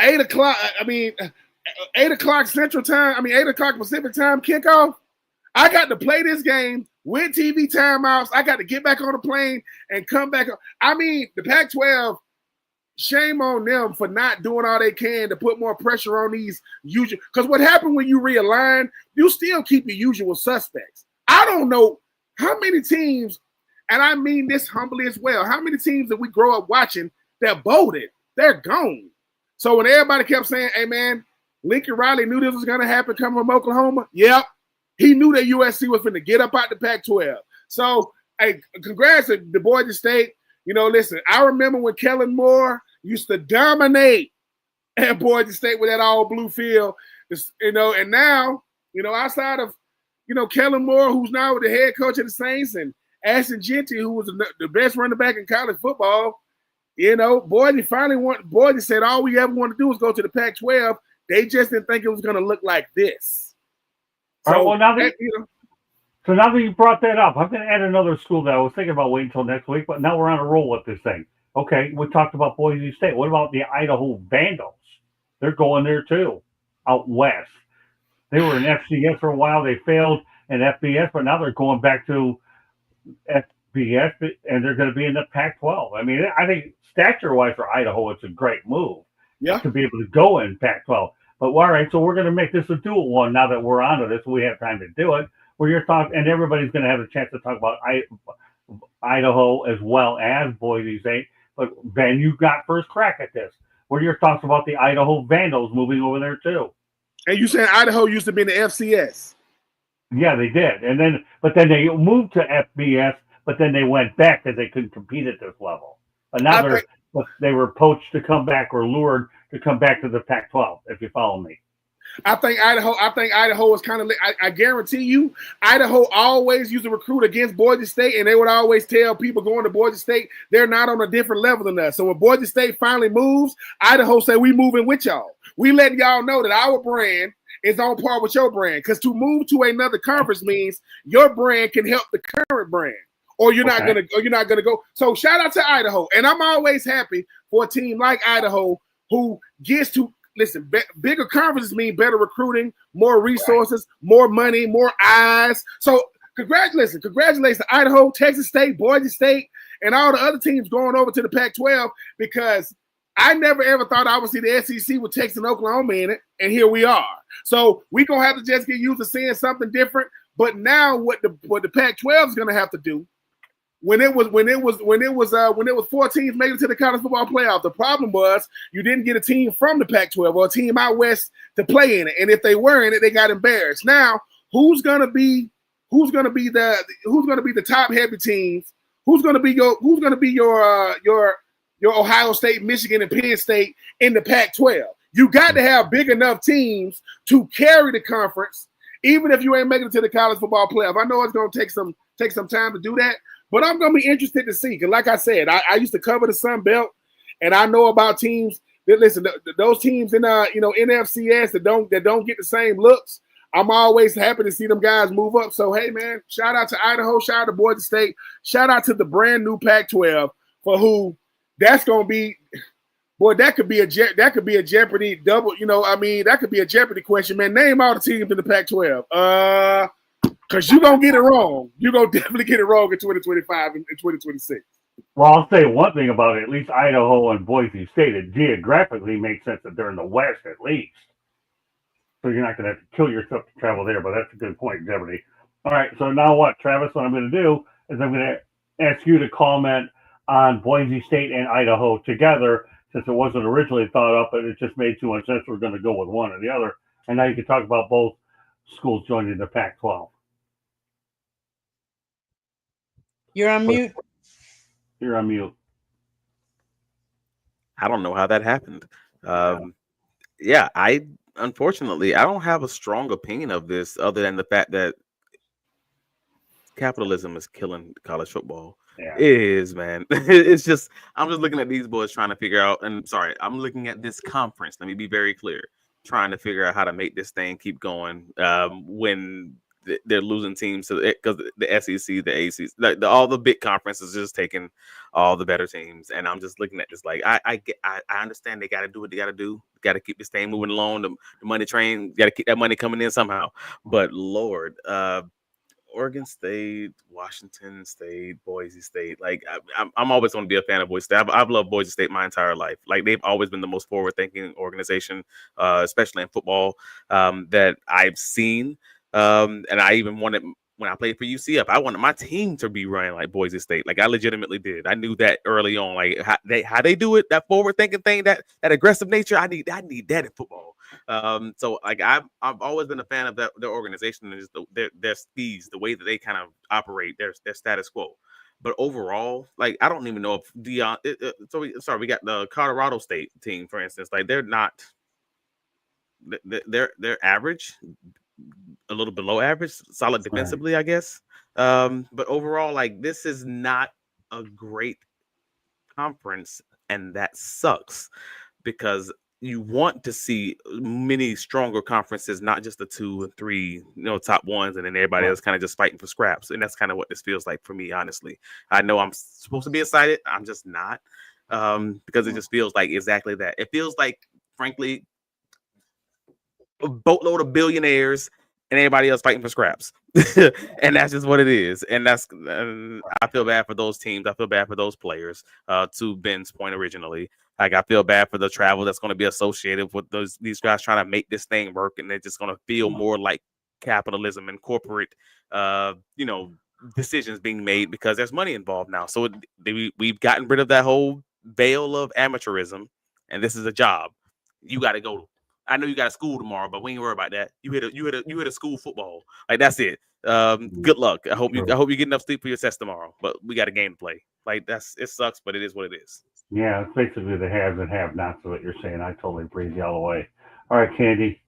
8 o'clock, 8 o'clock Central Time, 8 o'clock Pacific Time kickoff. I got to play this game with TV timeouts. I got to get back on the plane and come back. The Pac-12, shame on them for not doing all they can to put more pressure on these usual. Because what happened when you realign, you still keep your usual suspects. I don't know how many teams, and I mean this humbly as well, how many teams that we grow up watching that bolted, they're gone. So when everybody kept saying, hey, man, Lincoln Riley knew this was going to happen coming from Oklahoma, yep, he knew that USC was going to get up out the Pac-12. So, hey, congrats to the Boise State. Listen, I remember when Kellen Moore used to dominate at Boise State with that all-blue field, and now, outside of, Kellen Moore, who's now the head coach of the Saints, and Ashton Jeanty, who was the best running back in college football, Boise said all we ever want to do was go to the Pac-12. They just didn't think it was going to look like this. All right, well, now that you brought that up, I'm going to add another school that I was thinking about waiting until next week, but now we're on a roll with this thing. Okay, we talked about Boise State. What about the Idaho Vandals? They're going there too, out west. They were in FCS for a while. They failed in FBS, but now they're going back to FBS, and they're going to be in the Pac-12. I think stature-wise for Idaho, it's a great move to be able to go in Pac-12. But all right, so we're going to make this a dual one now that we're onto this. We have time to do it. Where you're talking, and everybody's going to have a chance to talk about Idaho as well as Boise State. But Ben, you got first crack at this. What are your thoughts about the Idaho Vandals moving over there too? And you said Idaho used to be in the FCS. Yeah, they did. But then they moved to FBS, but then they went back because they couldn't compete at this level. But now they were poached to come back or lured to come back to the Pac-12, if you follow me. I think Idaho is kind of. I guarantee you, Idaho always used to recruit against Boise State, and they would always tell people going to Boise State they're not on a different level than us. So when Boise State finally moves, Idaho say we moving with y'all. We letting y'all know that our brand is on par with your brand. Because to move to another conference means your brand can help the current brand, or you're not gonna go. So shout out to Idaho, and I'm always happy for a team like Idaho who gets to. Listen, bigger conferences mean better recruiting, more resources, more money, more eyes. So congratulations to Idaho, Texas State, Boise State, and all the other teams going over to the Pac-12, because I never ever thought I would see the SEC with Texas and Oklahoma in it, and here we are. So we're gonna have to just get used to seeing something different. But now what the Pac-12 is gonna have to do. When it was 4 teams made it to the college football playoff, the problem was you didn't get a team from the Pac-12 or a team out west to play in it, and if they were in it, they got embarrassed. Now, who's gonna be the top heavy teams? Who's gonna be your Ohio State, Michigan, and Penn State in the Pac-12? You got to have big enough teams to carry the conference, even if you ain't making it to the college football playoff. I know it's gonna take some time to do that. But I'm going to be interested to see, because like I said, I used to cover the Sun Belt, and I know about teams that, listen, those teams in NFCS that don't get the same looks. I'm always happy to see them guys move up. So, hey, man, shout out to Idaho, shout out to Boise State, shout out to the brand new Pac-12 for who that's going to be. Boy, that could be a Jeopardy double. That could be a Jeopardy question, man. Name all the teams in the Pac-12. Because you're going to get it wrong. You're going to definitely get it wrong in 2025 and 2026. Well, I'll say one thing about it. At least Idaho and Boise State, it geographically makes sense that they're in the West at least. So you're not going to have to kill yourself to travel there, but that's a good point, Jeopardy. All right, so now what, Travis? What I'm going to do is I'm going to ask you to comment on Boise State and Idaho together, since it wasn't originally thought up, but it just made too much sense. We're going to go with one or the other. And now you can talk about both schools joining the Pac-12. You're on mute. You're on mute. I don't know how that happened. Unfortunately, I don't have a strong opinion of this other than the fact that capitalism is killing college football. Yeah. It is, man. It's just, I'm just looking at these boys trying to figure out, and sorry, I'm looking at this conference. Let me be very clear. Trying to figure out how to make this thing keep going when they're losing teams because the SEC, the ACC, all the big conferences just taking all the better teams, and I'm just looking at this like I understand they got to do what they got to do, got to keep this thing moving along, the money train, got to keep that money coming in somehow. But Lord, Oregon State, Washington State, Boise State, like I'm always going to be a fan of Boise State. I've loved Boise State my entire life. Like they've always been the most forward-thinking organization, especially in football, that I've seen. And I even wanted, when I played for UCF, I wanted my team to be running like Boise State. Like I legitimately did. I knew that early on, like how they do it, that forward thinking thing, that aggressive nature. I need that in football. So like I've always been a fan of their organization and just their steeds, the way that they kind of operate, their status quo. But overall, like I don't even know if Dion. We got the Colorado State team, for instance. Like they're not. They're average. A little below average, solid defensively, right. I guess. But overall, like this is not a great conference, and that sucks because you want to see many stronger conferences, not just the 2 and 3, top ones, and then everybody else kind of just fighting for scraps. And that's kind of what this feels like for me, honestly. I know I'm supposed to be excited, I'm just not, because it just feels like exactly that. It feels like, frankly, a boatload of billionaires and everybody else fighting for scraps. And that's just what it is. And I feel bad for those teams. I feel bad for those players, to Ben's point originally. Like I feel bad for the travel that's going to be associated with these guys trying to make this thing work, and they're just going to feel more like capitalism and corporate decisions being made because there's money involved now. So we've gotten rid of that whole veil of amateurism, and this is a job. You got to go. I know you got a school tomorrow, but we ain't worry about that. You hit a school football. Like that's it. Good luck. I hope you get enough sleep for your test tomorrow. But we got a game to play. Like it sucks, but it is what it is. Yeah, it's basically the haves and have-nots of what you're saying. I totally breathe you all the way. All right, Candy.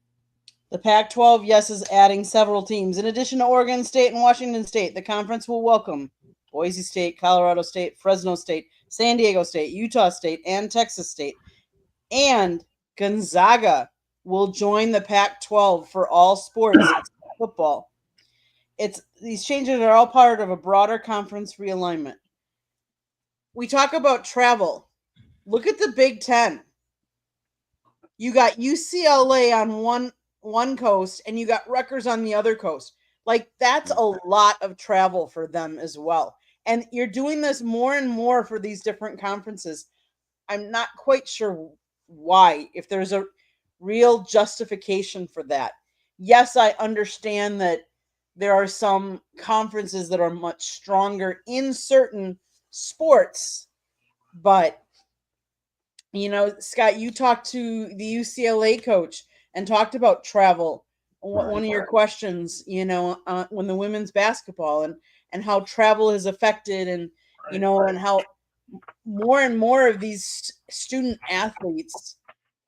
The Pac-12, yes, is adding several teams. In addition to Oregon State and Washington State, the conference will welcome Boise State, Colorado State, Fresno State, San Diego State, Utah State, and Texas State. And Gonzaga will join the Pac-12 for all sports except football. These changes are all part of a broader conference realignment. We talk about travel. Look at the Big Ten. You got UCLA on one coast and you got Rutgers on the other coast. Like, that's a lot of travel for them as well. And you're doing this more and more for these different conferences. I'm not quite sure why, if there's a real justification for that. Yes, I understand that there are some conferences that are much stronger in certain sports, but Scott, you talked to the UCLA coach and talked about travel. One of your questions, when the women's basketball and how travel has affected and how more and more of these student athletes,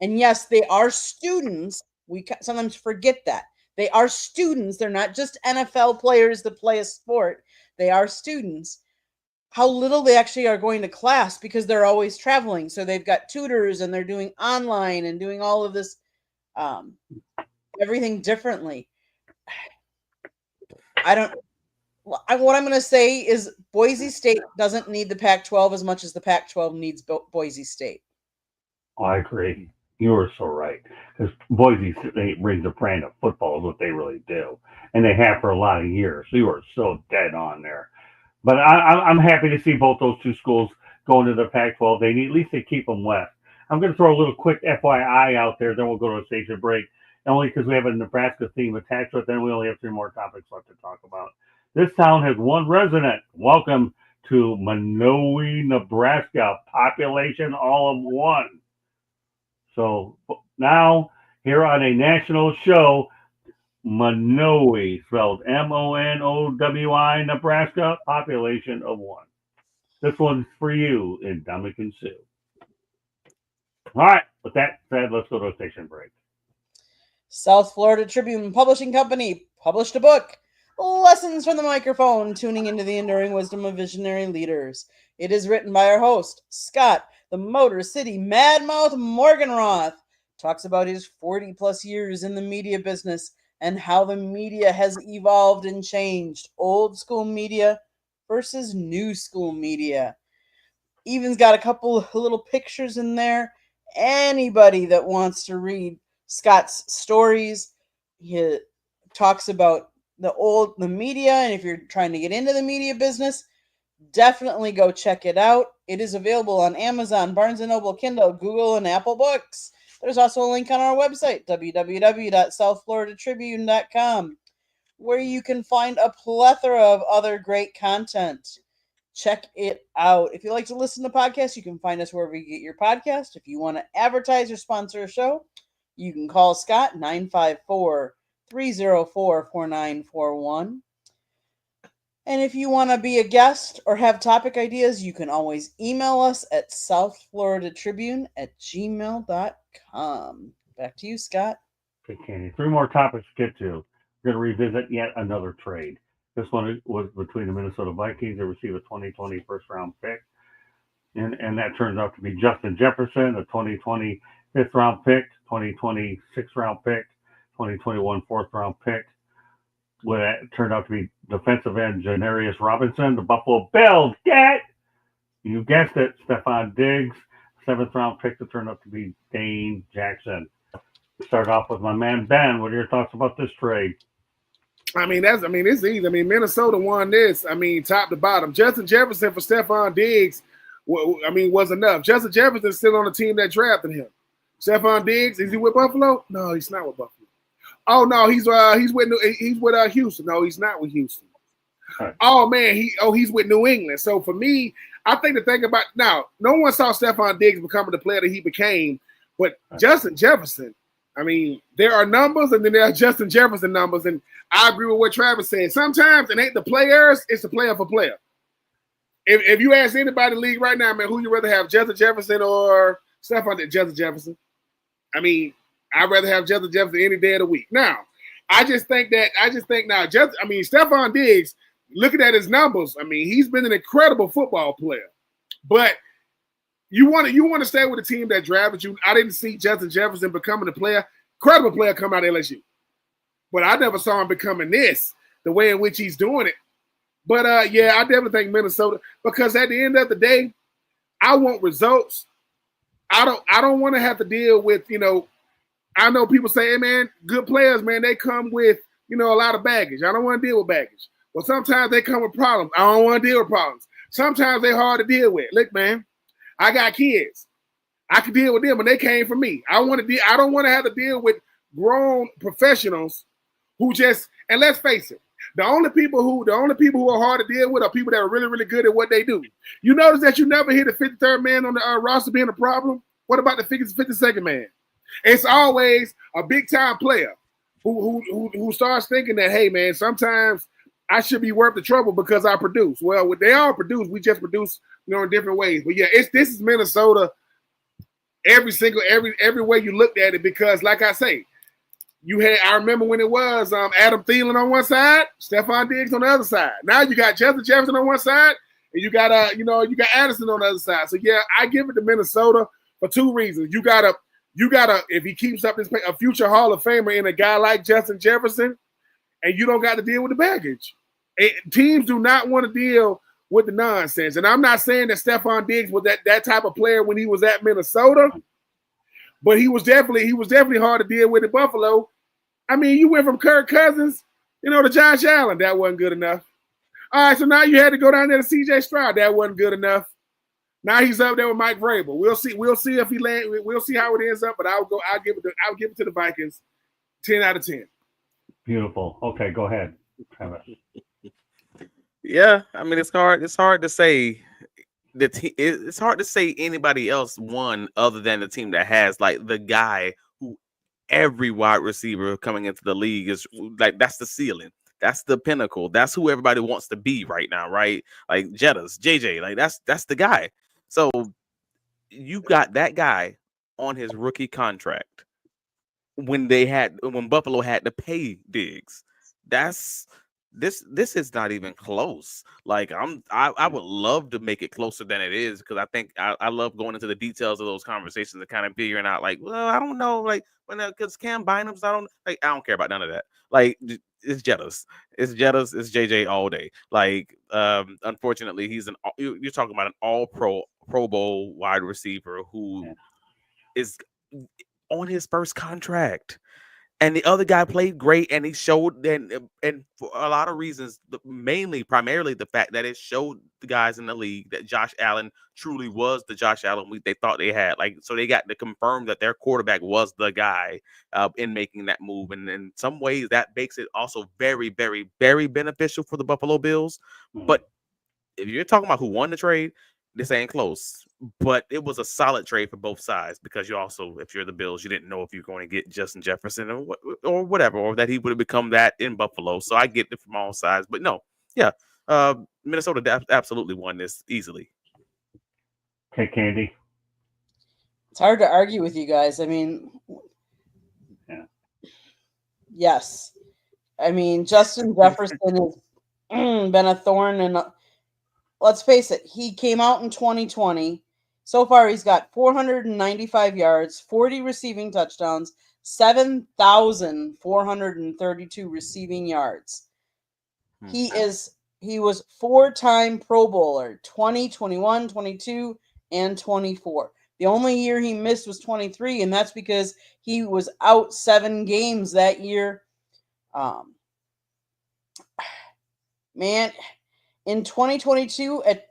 and yes, they are students. We sometimes forget that they are students. They're not just NFL players that play a sport. They are students. How little they actually are going to class because they're always traveling. So they've got tutors and they're doing online and doing all of this, everything differently. What I'm going to say is Boise State doesn't need the Pac-12 as much as the Pac-12 needs Boise State. Oh, I agree. You are so right. Because Boise State brings a brand of football is what they really do. And they have for a lot of years. So you are so dead on there. But I'm happy to see both those two schools going to the Pac-12. They need, at least they keep them west. I'm going to throw a little quick FYI out there, then we'll go to a station break. Only because we have a Nebraska theme attached to it, then we only have 3 more topics left to talk about. This town has 1 resident. Welcome to Minowi, Nebraska. Population all of 1. So now, here on a national show, Minowi, spelled Monowi, Nebraska, population of 1. This one's for you in Ndamukong Suh. All right, with that said, let's go to a station break. South Florida Tribune Publishing Company published a book, Lessons from the Microphone, Tuning into the Enduring Wisdom of Visionary Leaders. It is written by our host, Scott, the Motor City Madmouth Morganroth. Talks about his 40-plus years in the media business and how the media has evolved and changed. Old school media versus new school media. Even's got a couple of little pictures in there. Anybody that wants to read Scott's stories, he talks about the media, and if you're trying to get into the media business, definitely go check it out. It is available on Amazon, Barnes & Noble, Kindle, Google, and Apple Books. There's also a link on our website, www.southfloridatribune.com, where you can find a plethora of other great content. Check it out. If you like to listen to podcasts, you can find us wherever you get your podcast. If you want to advertise or sponsor a show, you can call Scott, 954-304-4941. And if you want to be a guest or have topic ideas, you can always email us at southfloridatribune@gmail.com. Back to you, Scott. Okay, Candy. 3 more topics to get to. We're going to revisit yet another trade. This one was between the Minnesota Vikings. They received a 2020 first-round pick. And that turns out to be Justin Jefferson, a 2020 fifth-round pick, 2020 sixth-round pick, 2021 fourth-round pick. What turned out to be defensive end Janarius Robinson, the Buffalo Bills. You guessed it, Stephon Diggs, 7th-round pick that turned out to be Dane Jackson. Start off with my man Ben. What are your thoughts about this trade? It's easy. Minnesota won this. Top to bottom. Justin Jefferson for Stephon Diggs, was enough. Justin Jefferson's still on the team that drafted him. Stephon Diggs, is he with Buffalo? No, he's not with Buffalo. Oh no, he's with Houston. No, he's not with Houston. Right. Oh man, he's with New England. So for me, I think the thing about now, no one saw Stephon Diggs becoming the player that he became, but Justin Jefferson. There are numbers, and then there are Justin Jefferson numbers, and I agree with what Travis said. Sometimes it ain't the players; it's the player for player. If you ask anybody in the league right now, man, who you rather have, Justin Jefferson or Stephon Diggs? Justin Jefferson. I'd rather have Justin Jefferson any day of the week. Now, Stephon Diggs, looking at his numbers, I mean, he's been an incredible football player. But you want to stay with a team that drafted you. I didn't see Justin Jefferson becoming a player, incredible player come out of LSU. But I never saw him becoming this, the way in which he's doing it. But I definitely think Minnesota, because at the end of the day, I want results. I don't want to have to deal with, I know people say, hey man, good players, man, they come with, a lot of baggage. I don't want to deal with baggage. Well, sometimes they come with problems. I don't want to deal with problems. Sometimes they're hard to deal with. Look, man, I got kids. I can deal with them, and they came from me. I don't want to have to deal with grown professionals who just, and let's face it, the only people who are hard to deal with are people that are really, really good at what they do. You notice that you never hear the 53rd man on the roster being a problem? What about the 52nd man? It's always a big-time player who starts thinking that, hey, man, sometimes I should be worth the trouble because I produce. Well, they all produce. We just produce, in different ways. But, yeah, this is Minnesota every way you looked at it because, like I say, I remember when it was Adam Thielen on one side, Stephon Diggs on the other side. Now you got Justin Jefferson on one side, and you got you got Addison on the other side. So yeah, I give it to Minnesota for two reasons. You gotta if he keeps up a future Hall of Famer in a guy like Justin Jefferson, and you don't got to deal with the baggage. Teams do not want to deal with the nonsense. And I'm not saying that Stephon Diggs was that type of player when he was at Minnesota, but he was definitely hard to deal with in Buffalo. I mean, you went from Kirk Cousins, to Josh Allen. That wasn't good enough. All right, so now you had to go down there to C.J. Stroud. That wasn't good enough. Now he's up there with Mike Vrabel. We'll see if he land. We'll see how it ends up. But I'll give it to the Vikings. 10 out of 10. Beautiful. Okay, go ahead. Yeah, I mean, it's hard to say. It's hard to say anybody else won other than the team that has like the guy who every wide receiver coming into the league is like, that's the ceiling. That's the pinnacle. That's who everybody wants to be right now, right? Like Jettas, JJ, like that's the guy. So you got that guy on his rookie contract when Buffalo had to pay Diggs. This is not even close. Like I would love to make it closer than it is because I think I love going into the details of those conversations and kind of figuring out like, well, I don't know, like because Cam Bynum's I don't care about none of that. Like it's Jettas, it's JJ all day. Like unfortunately, you're talking about an all Pro Bowl wide receiver who is on his first contract. And the other guy played great, and he showed, and for a lot of reasons, primarily the fact that it showed the guys in the league that Josh Allen truly was the Josh Allen they thought they had. Like, so they got to confirm that their quarterback was the guy in making that move. And in some ways, that makes it also very, very, very beneficial for the Buffalo Bills. But if you're talking about who won the trade, this ain't close. But it was a solid trade for both sides because you also, if you're the Bills, you didn't know if you're going to get Justin Jefferson or whatever, or that he would have become that in Buffalo. So I get it from all sides. But no, yeah, Minnesota absolutely won this easily. Okay, Candy. It's hard to argue with you guys. I mean, yes. I mean, Justin Jefferson has been a thorn in. Let's face it, he came out in 2020. So far, he's got 495 yards, 40 receiving touchdowns, 7,432 receiving yards. He was 4-time Pro Bowler, 20, 21, 22, and 24. The only year he missed was 23, and that's because he was out 7 games that year. In 2022, at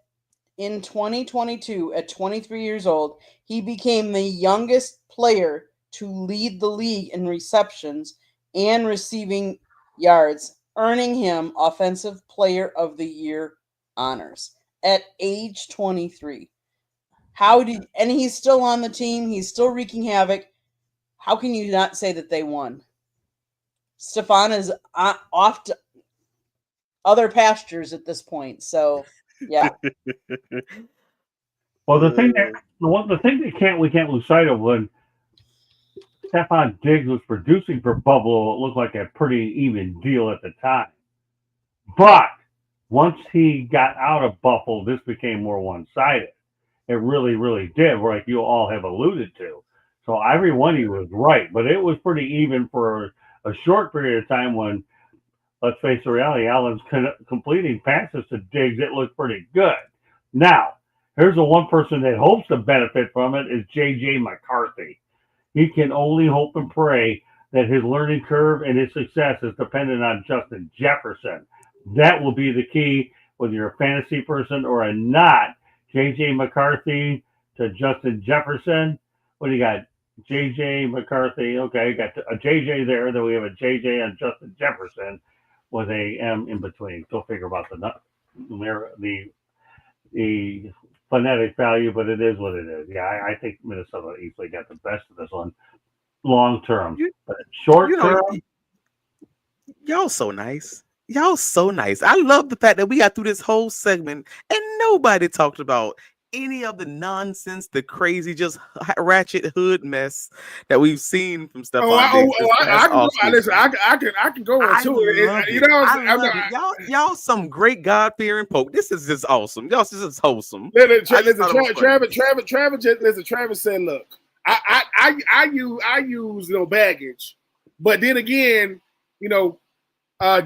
23 years old, he became the youngest player to lead the league in receptions and receiving yards, earning him Offensive Player of the Year honors at age 23. And he's still on the team. He's still wreaking havoc. How can you not say that they won? Stephon is off to other pastures at this point. So, yeah. Well, the thing that we can't lose sight of when Stephon Diggs was producing for Buffalo, it looked like a pretty even deal at the time. But once he got out of Buffalo, this became more one-sided. It really, really did, like you all have alluded to. So every one of you was right, but it was pretty even for a short period of time when, let's face the reality, Allen's completing passes to Diggs. It looked pretty good. Now, here's the one person that hopes to benefit from it is J.J. McCarthy. He can only hope and pray that his learning curve and his success is dependent on Justin Jefferson. That will be the key, whether you're a fantasy person or a not. J.J. McCarthy to Justin Jefferson. What do you got? J.J. McCarthy. Okay, you got a J.J. there. Then we have a J.J. on Justin Jefferson with a M in between. Go figure about the phonetic value, but it is what it is. Yeah, I think Minnesota easily got the best of this one long term. But short term, y'all so nice. Y'all so nice. I love the fact that we got through this whole segment and nobody talked about any of the nonsense, the crazy, just ratchet hood mess that we've seen from Stephon Diggs. I can go into it. You know, y'all some great God-fearing folk. This is just awesome. Y'all, this is wholesome. Travis said, "Look, I use no baggage, but then again, you know, I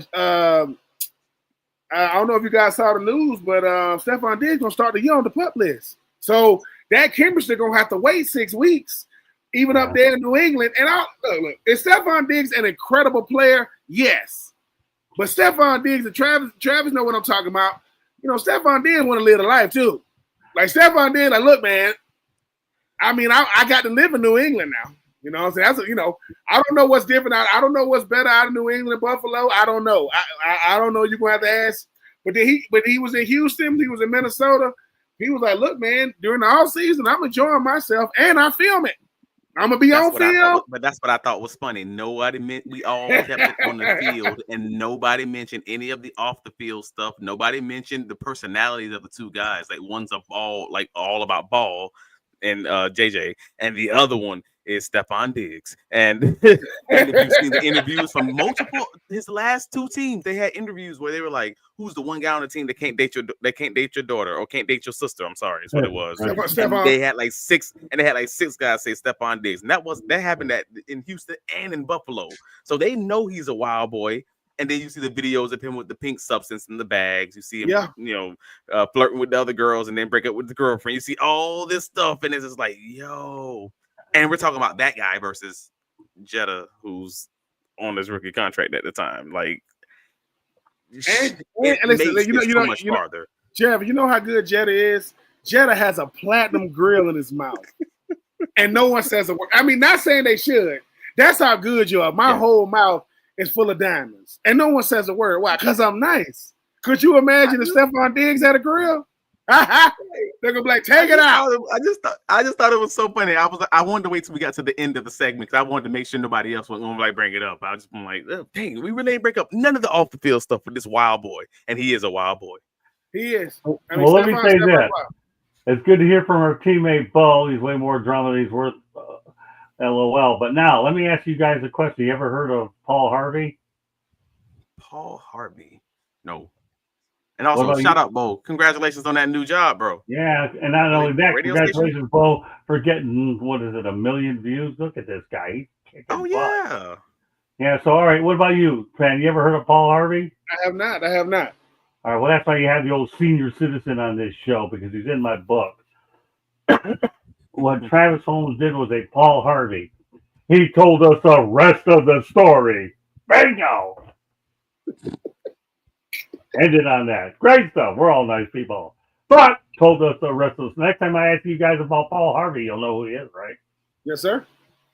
don't know if you guys saw the news, but Stephon Diggs gonna start the year on the PUP list. So that chemistry gonna have to wait 6 weeks, even up there in New England. And look, is Stephon Diggs an incredible player? Yes. But Stephon Diggs and Travis know what I'm talking about. You know, Stephon Diggs want to live a life too. Like Stephon Diggs, like, look, man, I mean, I got to live in New England now. You know what I'm saying? That's, you know, I don't know what's different. I don't know what's better out of New England and Buffalo. I don't know. I don't know. You're going to have to ask. But he was in Houston. He was in Minnesota. He was like, look, man, during the off season, I'm enjoying myself and I film it. I'm going to be on field. But that's what I thought was funny. Nobody meant we all kept it on the field and nobody mentioned any of the off the field stuff. Nobody mentioned the personalities of the two guys. Like one's a ball, like all about ball and JJ, and the other one is Stephon Diggs. And if you've seen the interviews from his last two teams, they had interviews where they were like, who's the one guy on the team that can't date your daughter or can't date your sister? I'm sorry, that's what it was. They had like six guys say Stephon Diggs. And that happened in Houston and in Buffalo. So they know he's a wild boy. And then you see the videos of him with the pink substance in the bags. You see him, flirting with the other girls and then break up with the girlfriend. You see all this stuff, and it's just like, yo. And we're talking about that guy versus Jetta, who's on his rookie contract at the time. Like, listen, you know, farther. Jeff, you know how good Jetta is? Jetta has a platinum grill in his mouth, and no one says a word. I mean, not saying they should. That's how good you are. My whole mouth is full of diamonds, and no one says a word. Why? Because I'm nice. Could you imagine if Stephon Diggs had a grill? They're gonna be like, take it out. I just thought it was so funny. I wanted to wait till we got to the end of the segment because I wanted to make sure nobody else was gonna bring it up. I was just like, oh, dang, we really ain't break up none of the off the field stuff with this wild boy, and he is a wild boy. He is. I mean, well, let me say this: it's good to hear from our teammate Bo. He's way more drama than he's worth. LOL. But now, let me ask you guys a question. You ever heard of Paul Harvey? Paul Harvey? No. And also, shout out, Bo. Congratulations on that new job, bro. Yeah, and not only that, congratulations, Bo, for getting, 1 million views. Look at this guy. He's kicking butt. Yeah. Yeah, so, all right, what about you, Pan? You ever heard of Paul Harvey? I have not. All right, well, that's why you have the old senior citizen on this show, because he's in my book. What Travis Holmes did was a Paul Harvey. He told us the rest of the story. Bingo! Ended on that. Great stuff. We're all nice people. But told us the rest of the next time I ask you guys about Paul Harvey, you'll know who he is, right? Yes, sir.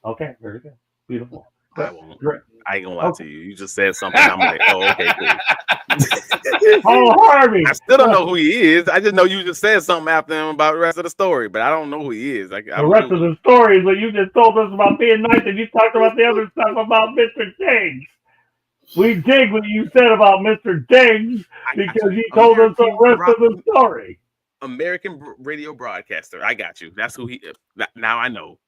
Okay, very good. Beautiful. I won't. I ain't gonna lie to you. You just said something. I'm like, oh, okay, cool. Paul Harvey. I still don't know who he is. I just know you just said something after him about the rest of the story, but I don't know who he is. The rest of the story is what you just told us about being nice, and you talked about the other stuff about Mr. Diggs. We dig what you said about Mr. Diggs because you told us the rest of the story. American radio broadcaster. I got you. That's who he is. Now I know.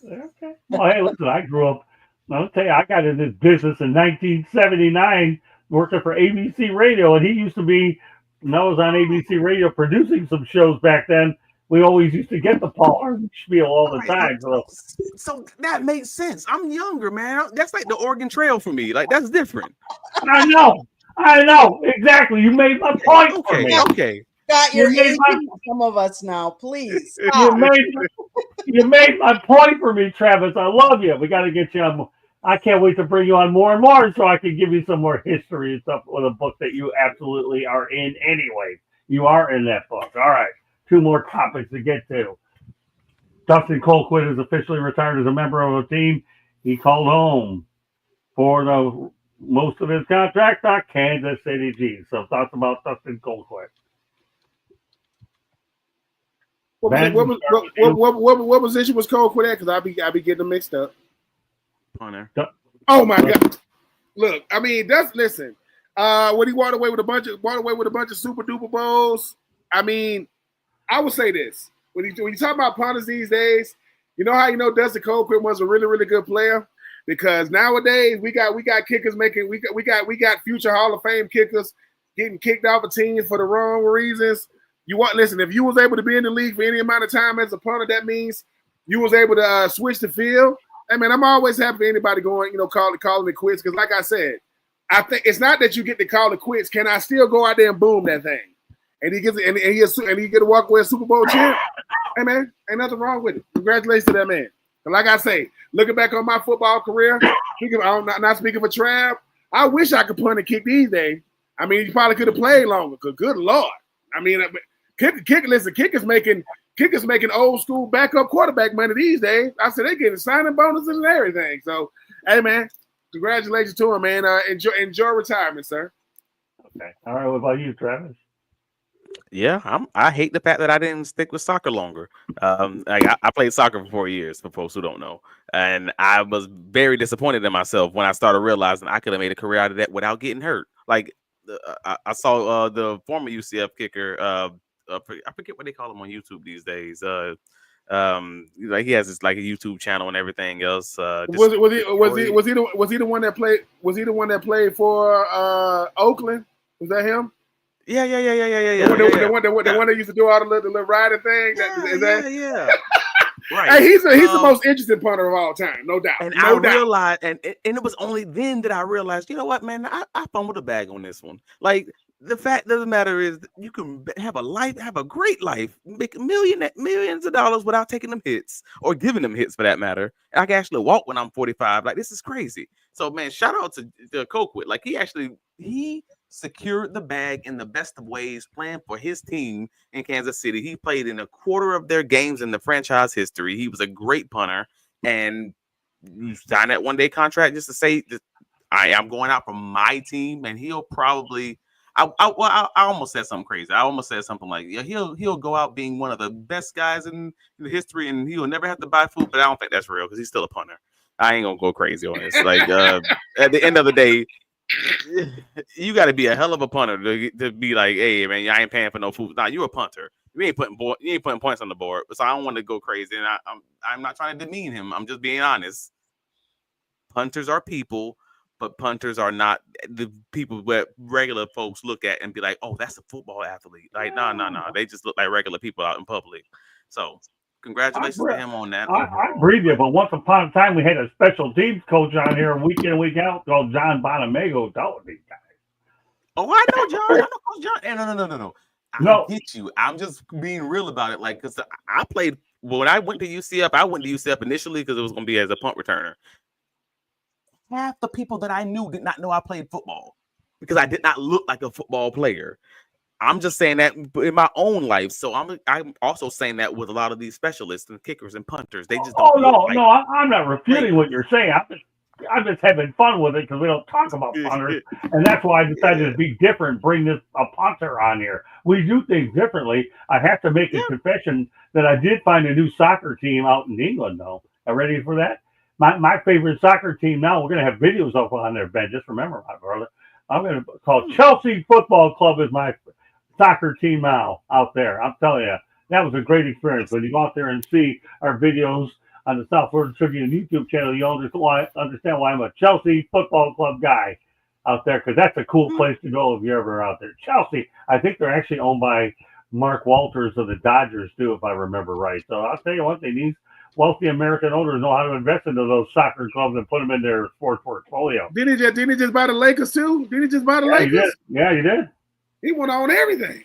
Okay. Well, hey, listen, I grew up. I'll tell you, I got in this business in 1979 working for ABC Radio, and he used to be, when I was on ABC Radio producing some shows back then, we always used to get the Paul Harvey spiel all the time. So that makes sense. I'm younger, man. That's like the Oregon Trail for me. Like that's different. I know, exactly. You made my point for me. Okay. Got your age some of us now, please. You made my point for me, Travis. I love you. We got to get you on. I can't wait to bring you on more and more so I can give you some more history and stuff with a book that you absolutely are in anyway. You are in that book. All right. 2 more topics to get to. Dustin Colquitt is officially retired as a member of a team he called home for the most of his contract, Kansas City Chiefs. So thoughts about Dustin Colquitt. What position was Colquitt at? Because I be getting them mixed up. Punter. Oh my God! Look, I mean, listen. When he walked away with a bunch of super duper bowls. I mean, I would say this: when you talk about punters these days, you know how you know Dustin Colquitt was a really really good player because nowadays we got kickers we got future Hall of Fame kickers getting kicked off of teams for the wrong reasons. Listen, if you was able to be in the league for any amount of time as a punter, that means you was able to switch the field. I mean, I'm always happy for anybody going, calling it quits. Because like I said, I think it's not that you get to call it quits. Can I still go out there and boom that thing? And he get to walk away a Super Bowl champ. Hey man, ain't nothing wrong with it. Congratulations to that man. And like I say, looking back on my football career, I'm not speaking for Trav. I wish I could punt and kick these days. I mean, you probably could have played longer. Cause good Lord, I mean. Kickers making old school backup quarterback money these days. I said they getting signing bonuses and everything. So, hey man, congratulations to him, man. Enjoy retirement, sir. Okay. All right. What about you, Travis? Yeah, I hate the fact that I didn't stick with soccer longer. I played soccer for 4 years, for folks who don't know, and I was very disappointed in myself when I started realizing I could have made a career out of that without getting hurt. Like I saw the former UCF kicker. I forget what they call him on YouTube these days. Like he has this like a YouTube channel and everything else. Was he the one that played? Was he the one that played for Oakland? Was that him? Yeah. The one that used to do all the little riding thing. Yeah. Right. Hey, he's the most interesting punter of all time, no doubt. And I realized, and it was only then that I realized, you know what, man, I fumbled a bag on this one. Like the fact of the matter is, you can have a great life, make millions of dollars without taking them hits or giving them hits for that matter. I can actually walk when I'm 45. Like this is crazy. So man, shout out to Colquitt. Like he secured the bag in the best of ways, playing for his team in Kansas City. He played in a quarter of their games in the franchise history. He was a great punter, and you sign that one-day contract just to say that I am going out for my team, and he'll probably. I almost said something crazy. I almost said something like, yeah, he'll go out being one of the best guys in the history, and he'll never have to buy food. But I don't think that's real because he's still a punter. I ain't gonna go crazy on this. Like at the end of the day, you got to be a hell of a punter to be like, hey man, I ain't paying for no food. Nah, you're a punter. You ain't putting points on the board. So I don't want to go crazy, and I'm not trying to demean him. I'm just being honest. Punters are people, but punters are not the people that regular folks look at and be like, oh, that's a football athlete. Like, no. They just look like regular people out in public. So congratulations to him on that. I agree with you, but once upon a time we had a special teams coach on here week in and week out called John Bonamego. That would be guys. Oh, I know John. I know Coach John. No. I get you. I'm just being real about it. Like, because I played when I went to UCF. I went to UCF initially because it was going to be as a punt returner. Half the people that I knew did not know I played football because I did not look like a football player. I'm just saying that in my own life. So I'm also saying that with a lot of these specialists and kickers and punters. They just don't. I'm not refuting what you're saying. I'm just having fun with it because we don't talk about punters, and that's why I decided to be different. Bring a punter on here. We do things differently. I have to make a confession that I did find a new soccer team out in England. Though, are ready for that? My favorite soccer team now. We're gonna have videos up on there, Ben. Just remember, my brother. I'm gonna call Chelsea Football Club is my soccer team now out there. I'm telling you, that was a great experience when you go out there and see our videos on the South Florida Tribune YouTube channel, you'll understand why I'm a Chelsea Football Club guy out there, because that's a cool place to go if you're ever out there. Chelsea, I think they're actually owned by Mark Walters of the Dodgers too, if I remember right. So I'll tell you one thing, these wealthy American owners know how to invest into those soccer clubs and put them in their sports portfolio. Didn't he just buy the Lakers too? Didn't he just buy the Yeah, Lakers? he did. Yeah, he did. He want to own everything.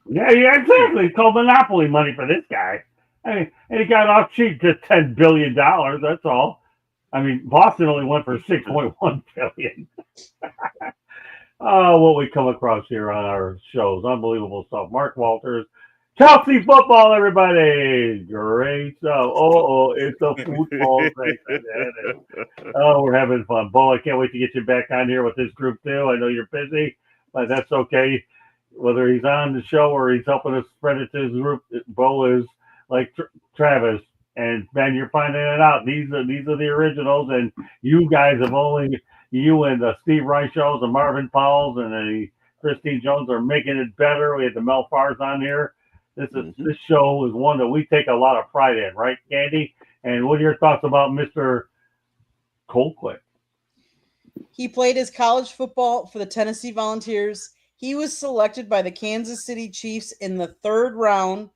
Yeah, exactly. It's called monopoly money for this guy. I mean, and he got off cheap, just $10 billion. That's all. I mean, Boston only went for $6.1 billion. Oh, what we come across here on our shows. Unbelievable stuff. Mark Walters. Chelsea football, everybody. Great stuff. It's a football segment. Oh, we're having fun. Bo, I can't wait to get you back on here with this group too. I know you're busy, but that's okay. Whether he's on the show or he's helping us spread it to his group, Bo is like Travis. And Ben, you're finding it out. These are the originals, and you guys have only you and the Steve Rice shows, the Marvin Powell's, and the Christine Jones are making it better. We had the Mel Fars on here. This show is one that we take a lot of pride in, right, Candy? And what are your thoughts about Mr. Colquitt? He played his college football for the Tennessee Volunteers. He was selected by the Kansas City Chiefs in the 3rd round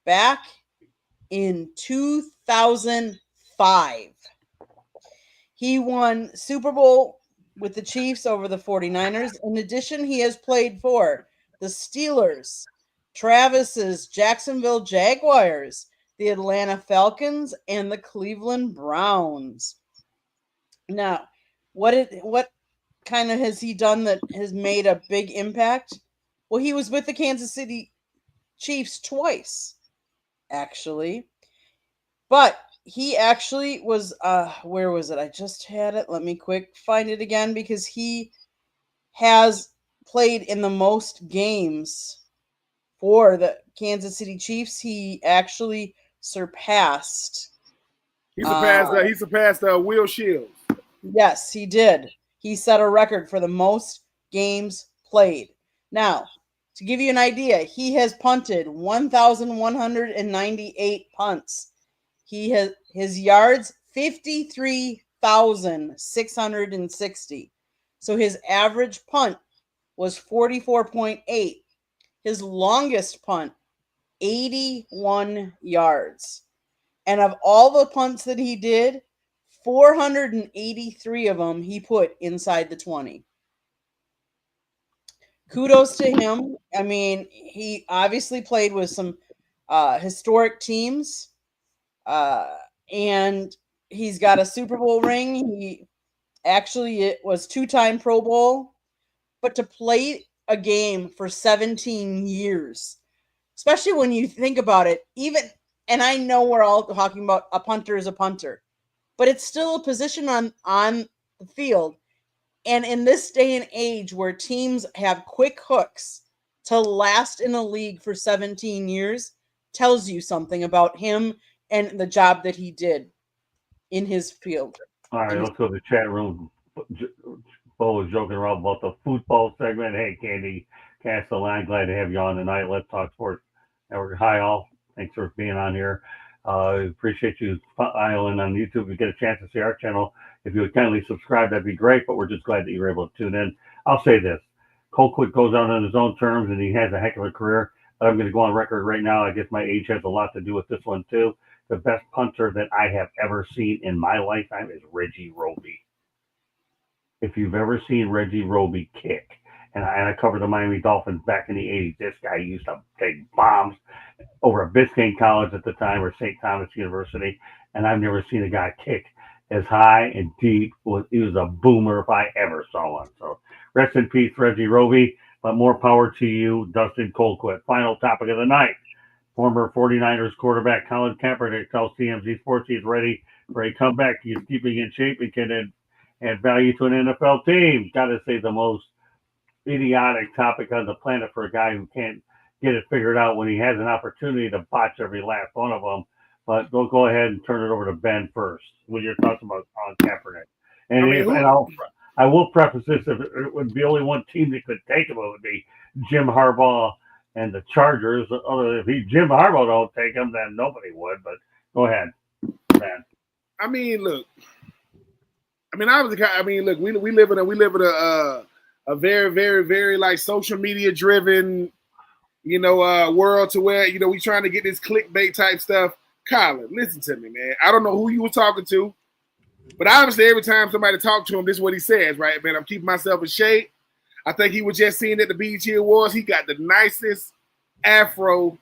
back in 2005. He won Super Bowl with the Chiefs over the 49ers. In addition, he has played for the Steelers, Travis's Jacksonville Jaguars, the Atlanta Falcons, and the Cleveland Browns. Now, what kind of has he done that has made a big impact? Well, he was with the Kansas City Chiefs twice, actually. But he actually was, where was it? I just had it. Let me quick find it again, because he has played in the most games for the Kansas City Chiefs. He actually surpassed. He surpassed Will Shields. Yes, he did. He set a record for the most games played. Now, to give you an idea, he has punted 1,198 punts. His yards 53,660. So his average punt was 44.8. His longest punt 81 yards. And of all the punts that he did, 483 of them he put inside the 20. Kudos to him. I mean, he obviously played with some historic teams. And he's got a Super Bowl ring. It was 2-time Pro Bowl. But to play a game for 17 years, especially when you think about it, and I know we're all talking about a punter is a punter, but it's still a position on the field. And in this day and age where teams have quick hooks, to last in the league for 17 years tells you something about him and the job that he did in his field. All right, let's go to the chat room. Bo was joking around about the football segment. Hey, Candy Castellan, glad to have you on tonight. Let's Talk Sports Network. Hi, all. Thanks for being on here. Appreciate you dialing on YouTube. If you get a chance to see our channel, if you would kindly subscribe, that'd be great. But we're just glad that you were able to tune in. I'll say this. Colquitt goes out on his own terms, and he has a heck of a career. But I'm going to go on record right now. I guess my age has a lot to do with this one, too. The best punter that I have ever seen in my lifetime is Reggie Roby. If you've ever seen Reggie Roby kick, and I covered the Miami Dolphins back in the 80s, this guy used to take bombs over at Biscayne College at the time, or St. Thomas University, and I've never seen a guy kick as high and deep. He was a boomer if I ever saw one. So rest in peace, Reggie Roby, but more power to you, Dustin Colquitt. Final topic of the night. Former 49ers quarterback Colin Kaepernick tells TMZ Sports he's ready for a comeback. He's keeping in shape and can add value to an NFL team. Got to say the most idiotic topic on the planet for a guy who can't get it figured out when he has an opportunity to botch every last one of them. But we'll go ahead and turn it over to Ben first. What are your thoughts about Colin Kaepernick? And I will preface this: if it would be only one team that could take him, it would be Jim Harbaugh and the Chargers. If Jim Harbaugh don't take him, then nobody would. But go ahead, Ben. I mean, look. I mean, obviously, I mean, look. We live in a very, very, very like social media driven, world to where we trying to get this clickbait type stuff. Colin, listen to me, man. I don't know who you were talking to, but obviously, every time somebody talks to him, this is what he says, right? Man, I'm keeping myself in shape. I think he was just seeing at the BET Awards. He got the nicest afro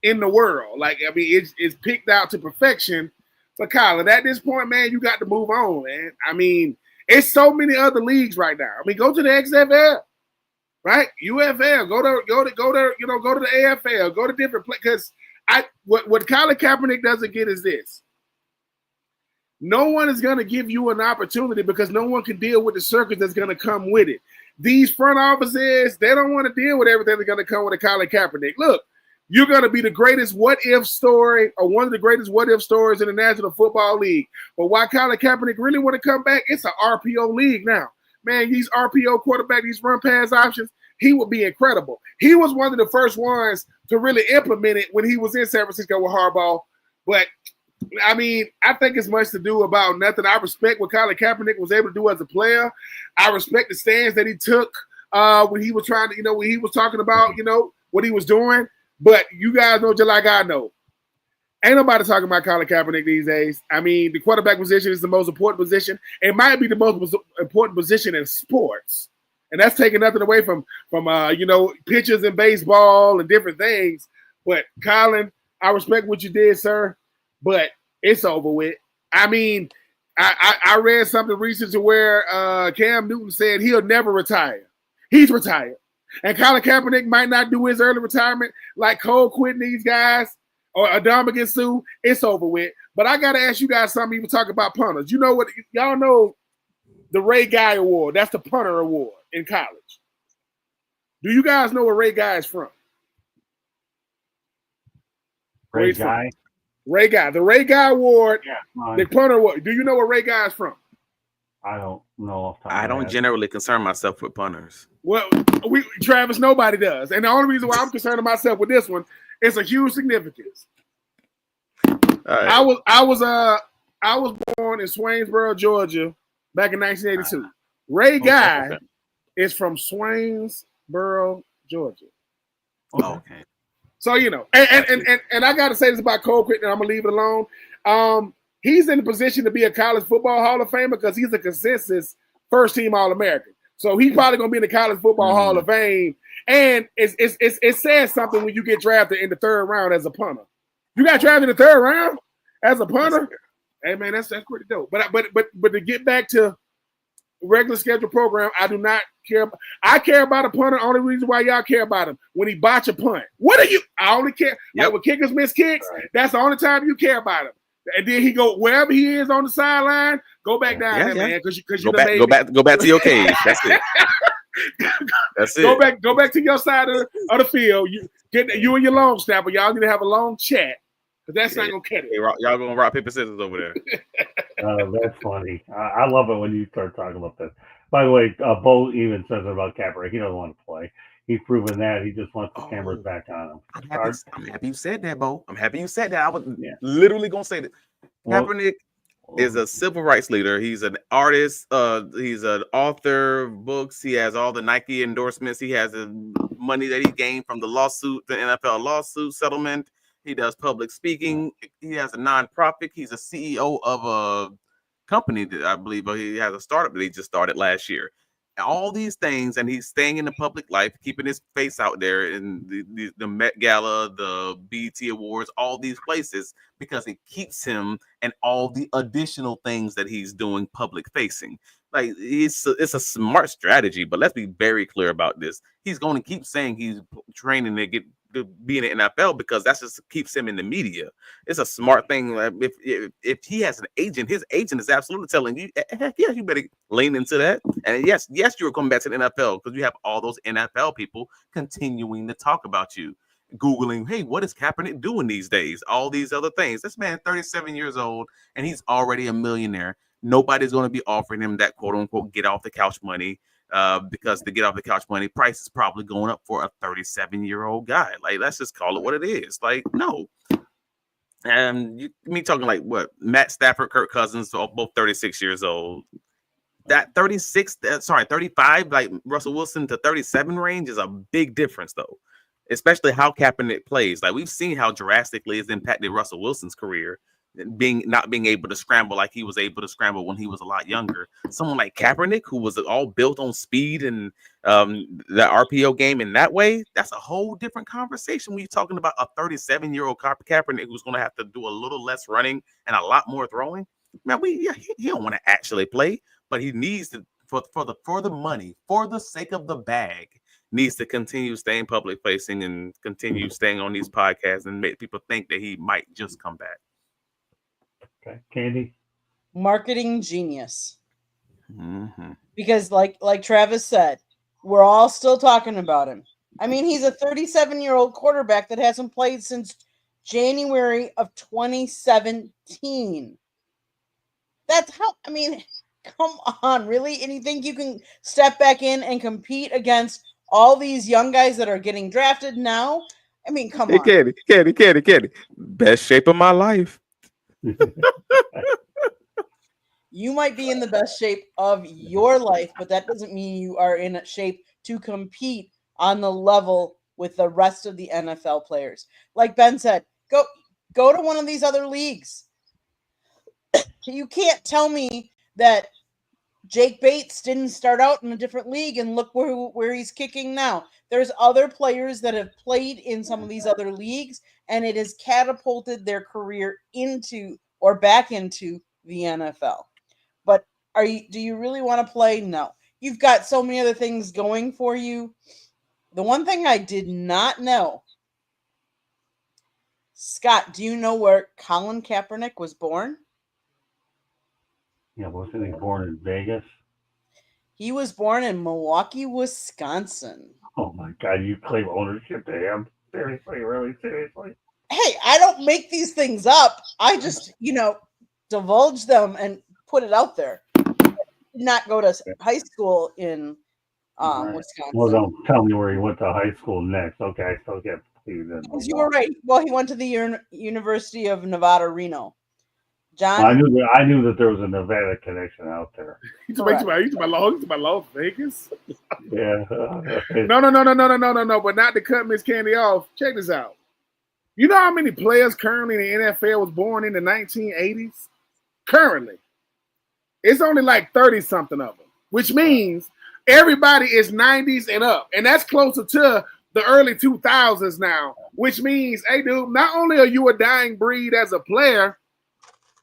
in the world. Like, I mean, it's picked out to perfection. But Colin, at this point, man, you got to move on, man. I mean, it's so many other leagues right now. I mean, go to the XFL, right? UFL, go to the AFL, go to different places. Because what Colin Kaepernick doesn't get is this. No one is going to give you an opportunity because no one can deal with the circus that's going to come with it. These front offices, they don't want to deal with everything that's going to come with a Colin Kaepernick. Look, you're going to be the greatest what-if story or one of the greatest what-if stories in the National Football League. But why Colin Kaepernick really want to come back, it's an RPO league now. Man, these RPO quarterback, these run-pass options, he would be incredible. He was one of the first ones to really implement it when he was in San Francisco with Harbaugh. But, I mean, I think it's much to do about nothing. I respect what Colin Kaepernick was able to do as a player. I respect the stands that he took when he was trying to, when he was talking about, what he was doing. But you guys know just like I know, ain't nobody talking about Colin Kaepernick these days. I mean, the quarterback position is the most important position. It might be the most important position in sports. And that's taking nothing away from pitchers in baseball and different things. But Colin, I respect what you did, sir. But it's over with. I mean, I read something recently where Cam Newton said he'll never retire. He's retired. And Colin Kaepernick might not do his early retirement like Cole quitting these guys or Ndamukong Suh. It's over with. But I got to ask you guys something. Even talk about punters. You know what? Y'all know the Ray Guy Award. That's the punter award in college. Do you guys know where Ray Guy is from? Ray Guy? Ray Guy. The Ray Guy Award, yeah, the punter award. Do you know where Ray Guy is from? I don't know. I don't generally concern myself with punters. Well, Travis, nobody does. And the only reason why I'm concerning myself with this one is a huge significance. Right. I was born in Swainsboro, Georgia, back in 1982. Ray Guy is from Swainsboro, Georgia. Okay. So and I gotta say this about Cole Quick, and I'm gonna leave it alone. He's in the position to be a college football Hall of Famer because he's a consensus first team All-American. So he's probably gonna be in the college football Hall of Fame. And it says something when you get drafted in the third round as a punter. You got drafted in the third round as a punter? Hey man, that's pretty dope. But to get back to regular schedule program, I do not care. I care about a punter. Only reason why y'all care about him when he botch a punt. What are you? I only care. Yep. Like when kickers miss kicks, that's the only time you care about him. And then he go wherever he is on the sideline. Go back down there, man. Because you go back to your cage. That's it. That's it. Go back to your side of the field. You and your long snapper. Y'all need to have a long chat. Because that's not gonna cut it. Hey, y'all gonna rock paper scissors over there. That's funny. I love it when you start talking about this. By the way, Bo even says about Kaepernick. He doesn't want to play. He's proven that. He just wants the cameras back on him. I'm happy you said that, Bo. I'm happy you said that. I was literally gonna say that. Kaepernick is a civil rights leader. He's an artist. He's an author of books. He has all the Nike endorsements. He has the money that he gained from the lawsuit, the NFL lawsuit settlement. He does public speaking. He has a nonprofit. He's a CEO of a company that I believe he has a startup that he just started last year. All these things, and he's staying in the public life, keeping his face out there in the Met Gala, the BET Awards, all these places, because it keeps him and all the additional things that he's doing public facing. Like it's a smart strategy, but let's be very clear about this. He's going to keep saying he's training to be in the NFL because that's just keeps him in the media. It's a smart thing. If he has an agent, his agent is absolutely telling you, heck yeah, you better lean into that. And yes, you're coming back to the NFL because you have all those NFL people continuing to talk about you. Googling, hey, what is Kaepernick doing these days? All these other things. This man, 37 years old, and he's already a millionaire. Nobody's going to be offering him that quote unquote get off the couch money. Because to get off the couch money, price is probably going up for a 37-year-old guy. Like, let's just call it what it is. Like, no. And me talking like what? Matt Stafford, Kirk Cousins, so both 36 years old. That 35, like Russell Wilson to 37 range is a big difference, though. Especially how Kaepernick plays. Like we've seen how drastically it's impacted Russell Wilson's career, not being able to scramble like he was able to scramble when he was a lot younger. Someone like Kaepernick, who was all built on speed and the RPO game in that way, that's a whole different conversation when you're talking about a 37-year-old Kaepernick who's going to have to do a little less running and a lot more throwing. Man, he don't want to actually play, but he needs to for the money, for the sake of the bag, needs to continue staying public facing and continue staying on these podcasts and make people think that he might just come back. Okay, Candy. Marketing genius. Mm-hmm. Because like Travis said, we're all still talking about him. I mean, he's a 37-year-old quarterback that hasn't played since January of 2017. That's how, I mean, come on, really? And you think you can step back in and compete against all these young guys that are getting drafted now? I mean, come on. Candy. Best shape of my life. You might be in the best shape of your life, but that doesn't mean you are in shape to compete on the level with the rest of the NFL players. Like Ben said, go to one of these other leagues. You can't tell me that Jake Bates didn't start out in a different league and look where he's kicking now. There's other players that have played in some of these other leagues, and it has catapulted their career into or back into the NFL. But do you really want to play? No. You've got so many other things going for you. The one thing I did not know, Scott, do you know where Colin Kaepernick was born? Yeah, wasn't he born in Vegas? He was born in Milwaukee, Wisconsin. Oh my God, you claim ownership to him? Seriously, really? Seriously? Hey, I don't make these things up. I just, divulge them and put it out there. Did not go to high school in Right. Wisconsin. Well, don't tell me where he went to high school next. Okay, I still get you then. You were right. Well, he went to the University of Nevada, Reno. John, Well, I knew that there was a Nevada connection out there. You talking about Las Vegas? Yeah. No. But not to cut Miss Candy off. Check this out. You know how many players currently in the NFL was born in the 1980s? Currently, it's only like 30-something of them, which means everybody is 90s and up, and that's closer to the early 2000s now. Which means, hey, dude, not only are you a dying breed as a player,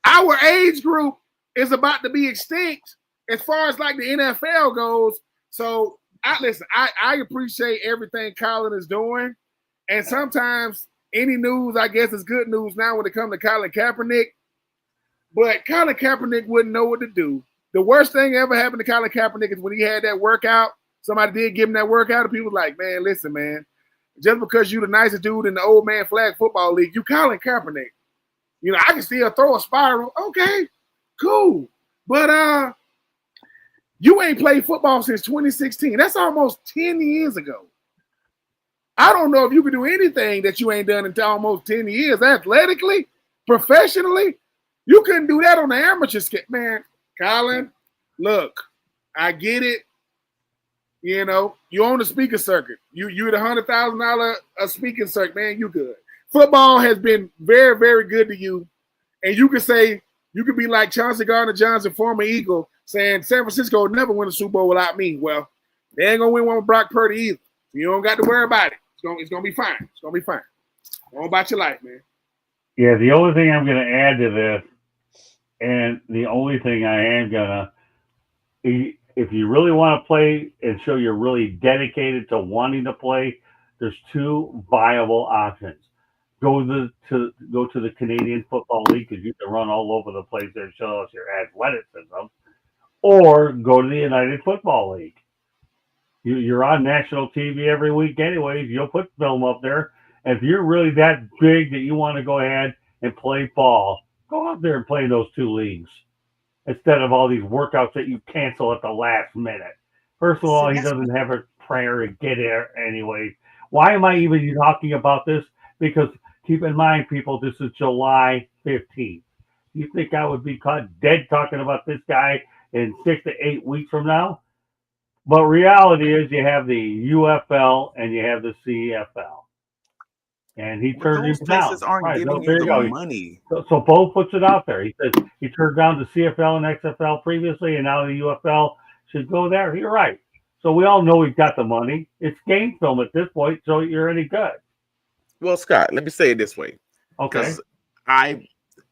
our age group is about to be extinct as far as like the NFL goes. So I appreciate everything Colin is doing. And sometimes any news, I guess, is good news now when it comes to Colin Kaepernick. But Colin Kaepernick wouldn't know what to do. The worst thing ever happened to Colin Kaepernick is when he had that workout. Somebody did give him that workout, and people were like, man, listen, man, just because you the nicest dude in the old man flag football league, you Colin Kaepernick. I can still throw a spiral. Okay, cool. But you ain't played football since 2016. That's almost 10 years ago. I don't know if you can do anything that you ain't done until almost 10 years. Athletically, professionally, you couldn't do that on the amateur scale. Man, Colin, look, I get it. You're on the speaker circuit. You're the $100,000 a speaking circuit, man, you good. Football has been very, very good to you. And you can say, you could be like Chauncey Gardner-Johnson, former Eagle, saying San Francisco will never win a Super Bowl without me. Well, they ain't going to win one with Brock Purdy either. You don't got to worry about it. It's going to be fine. It's going to be fine. Don't about your life, man. Yeah, the only thing I'm going to add to this, and the only thing I am going to, if you really want to play and show you're really dedicated to wanting to play, there's two viable options. Go to the Canadian Football League because you can run all over the place and show us your athleticism, or go to the United Football League. You're on national TV every week anyways. You'll put film up there. And if you're really that big that you want to go ahead and play ball, go out there and play those two leagues instead of all these workouts that you cancel at the last minute. First of all, he doesn't have a prayer to get there anyway. Why am I even talking about this? Because Keep in mind, people, this is July 15th. You think I would be caught dead talking about this guy in 6 to 8 weeks from now? But reality is you have the UFL and you have the CFL. And he turned Those him down. places aren't Right, giving there you the go. money. So Bo puts it out there. He says he turned down the CFL and XFL previously, and now the UFL should go there. You're right. So we all know we've got the money. It's game film at this point, so you're any good. Well, Scott, let me say it this way. Okay. Because I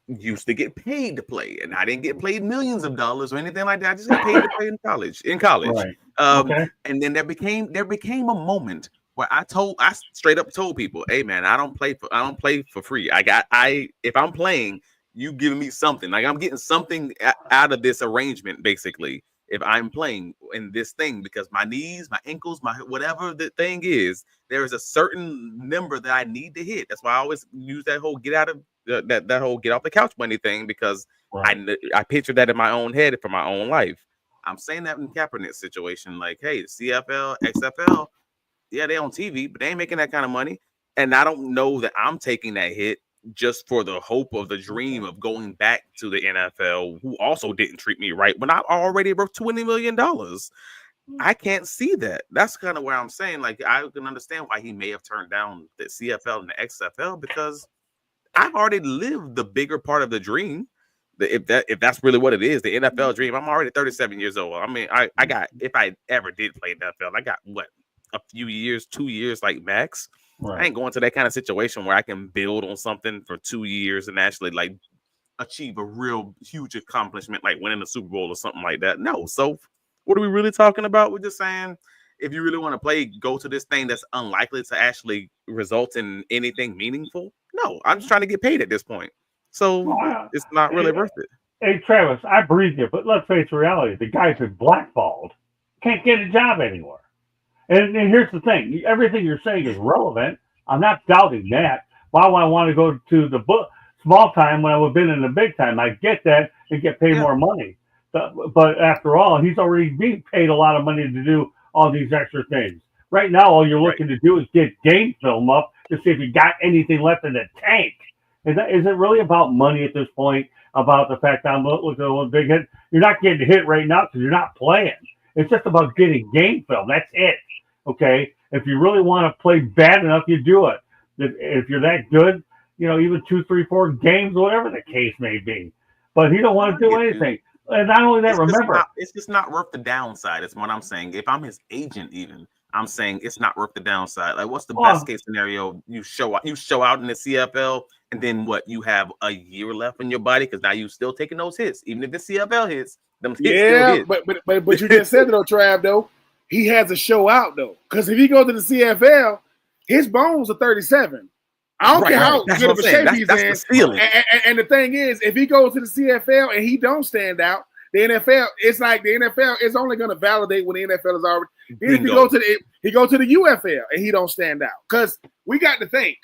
used to get paid to play, and I didn't get paid millions of dollars or anything like that. I just got paid to play in college. Right. Okay. And then there became a moment where I straight up told people, "Hey, man, I don't play for free. If I'm playing, you giving me something. Like I'm getting something out of this arrangement, basically. If I'm playing in this thing, because my knees, my ankles, my whatever the thing is, there is a certain number that I need to hit. That's why I always use that whole get out of that whole get off the couch money thing, because I picture that in my own head for my own life. I'm saying that in Kaepernick's situation, like, hey, the CFL, XFL, yeah, they on TV, but they ain't making that kind of money. And I don't know that I'm taking that hit just for the hope of the dream of going back to the NFL, who also didn't treat me right when I'm already worth $20 million. I can't see that. That's kind of where I'm saying, like, I can understand why he may have turned down the CFL and the XFL, because I've already lived the bigger part of the dream. If that's really what it is, the NFL dream. I'm already 37 years old. I mean, I got, if I ever did play NFL, I got what, a few years, 2 years, like max. Right. I ain't going to that kind of situation where I can build on something for 2 years and actually like achieve a real huge accomplishment, like winning the Super Bowl or something like that. No. So what are we really talking about? We're just saying, if you really want to play, go to this thing that's unlikely to actually result in anything meaningful. No, I'm just trying to get paid at this point. So it's not really worth it. Hey, Travis, I breathe you, but let's face reality. The guy's been blackballed. Can't get a job anymore. And here's the thing. Everything you're saying is relevant. I'm not doubting that. Why would I want to go to the small time when I would have been in the big time? I get that and get paid more money. But after all, he's already being paid a lot of money to do all these extra things. Right now, all you're looking to do is get game film up to see if you got anything left in the tank. Is it really about money at this point? About the fact that I'm looking at one big hit? You're not getting hit right now because you're not playing. It's just about getting game film. That's it. Okay? If you really want to play bad enough, you do it. If you're that good, even 2, 3, 4 games, whatever the case may be. But he don't want to do anything. And not only that, remember, it's just not worth the downside. It's what I'm saying. If I'm his agent, even I'm saying it's not worth the downside. Like, what's the best case scenario? You show out in the CFL, and then what? You have a year left in your body because now you're still taking those hits, even if the CFL hits. Them hits still hit. But you just said it though, Trav. Though he has a show out though, because if he goes to the CFL, his bones are 37. I don't care how good of a shape he's in. And the thing is, if he goes to the CFL and he don't stand out, the NFL, it's like the NFL is only going to validate when the NFL is already. Then if he go to the UFL and he don't stand out, because we got to think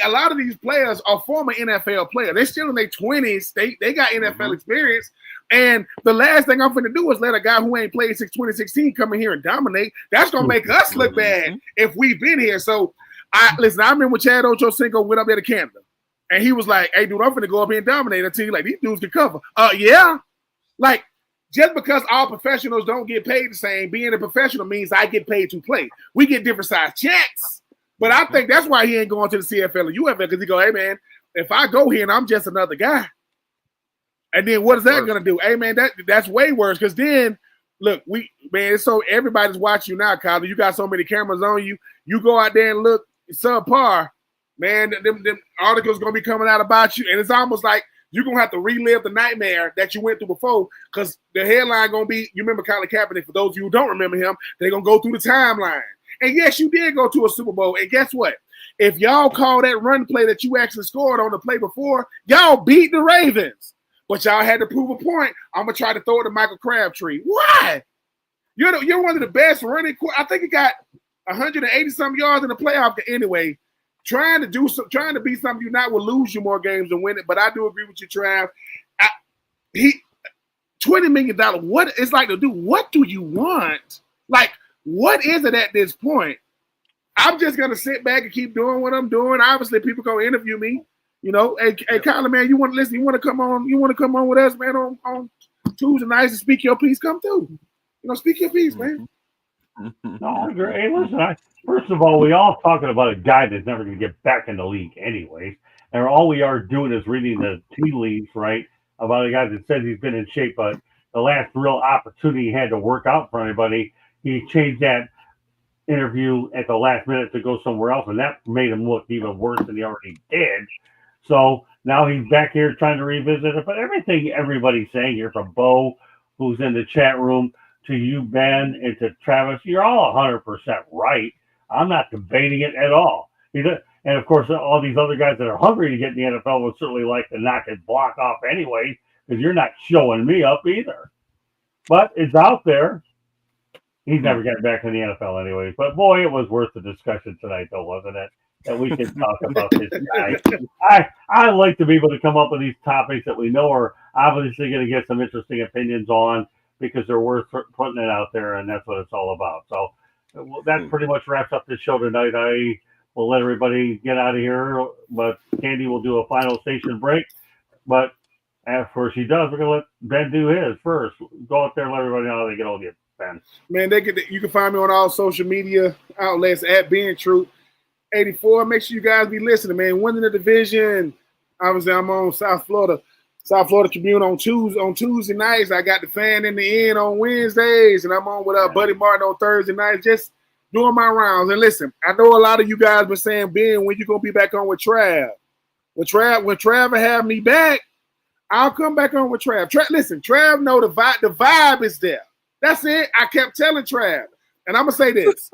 a lot of these players are former NFL players. They're still in their 20s. They got NFL experience. And the last thing I'm going to do is let a guy who ain't played since 2016 come in here and dominate. That's going to make us look bad if we've been here. So. I remember when Chad Ochocinco went up there to Canada, and he was like, "Hey, dude, I'm finna go up here and dominate until like these dudes can cover." Yeah, like just because all professionals don't get paid the same, being a professional means I get paid to play. We get different size checks, but I think that's why he ain't going to the CFL or UFL, because he go, "Hey, man, if I go here and I'm just another guy, and then what is that gonna do? Hey, man, that's way worse, because then." Look, so everybody's watching you now, Kyle. You got so many cameras on you. You go out there and look subpar, man. Them articles gonna be coming out about you, and it's almost like you're gonna have to relive the nightmare that you went through before, because the headline gonna be. You remember Colin Kaepernick? For those of you who don't remember him, they're gonna go through the timeline. And yes, you did go to a Super Bowl. And guess what? If y'all call that run play that you actually scored on the play before, y'all beat the Ravens. But y'all had to prove a point. I'm gonna try to throw it to Michael Crabtree. Why? You're one of the best running. I think he got 180 some yards in the playoff. Anyway, trying to be something you not will lose you more games than win it. But I do agree with you, Trav. $20 million. What it's like to do? What do you want? Like, what is it at this point I'm just gonna sit back and keep doing what I'm doing. Obviously, people gonna interview me. You know, hey, Kyler, man, you want to listen? You want to come on? You want to come on with us, man, on Tuesday nights and speak your piece? Come through. You know, speak your piece, man. No, I agree. Hey, listen, first of all, we all talking about a guy that's never going to get back in the league anyways. And all we are doing is reading the tea leaves, right, about a guy that says he's been in shape, but the last real opportunity he had to work out for anybody, he changed that interview at the last minute to go somewhere else, and that made him look even worse than he already did. So now he's back here trying to revisit it. But everything everybody's saying here, from Bo, who's in the chat room, to you, Ben, and to Travis, you're all 100% right. I'm not debating it at all. And of course, all these other guys that are hungry to get in the NFL would certainly like to knock his block off anyway, because you're not showing me up either. But it's out there. He's never getting back in the NFL anyways. But boy, it was worth the discussion tonight, though, wasn't it? That we can talk about this guy. I like to be able to come up with these topics that we know are obviously going to get some interesting opinions on, because they're worth putting it out there, and that's what it's all about. So that pretty much wraps up the show tonight. I will let everybody get out of here, but Candy will do a final station break. But after she does, we're going to let Ben do his first. Go out there and let everybody know how they get hold of you, Ben. Man, you can find me on all social media outlets at Being Truth 84. Make sure you guys be listening, man. Winning the division. Obviously, I'm on South Florida Tribune on Tuesday nights. I got the Fan in the End on Wednesdays, and I'm on with Buddy Martin on Thursday nights, just doing my rounds. And listen, I know a lot of you guys been saying, Ben, when you gonna be back on with Trav? When Trav have me back, I'll come back on with Trav. Listen, Trav know the vibe is there. That's it. I kept telling Trav, and I'm gonna say this: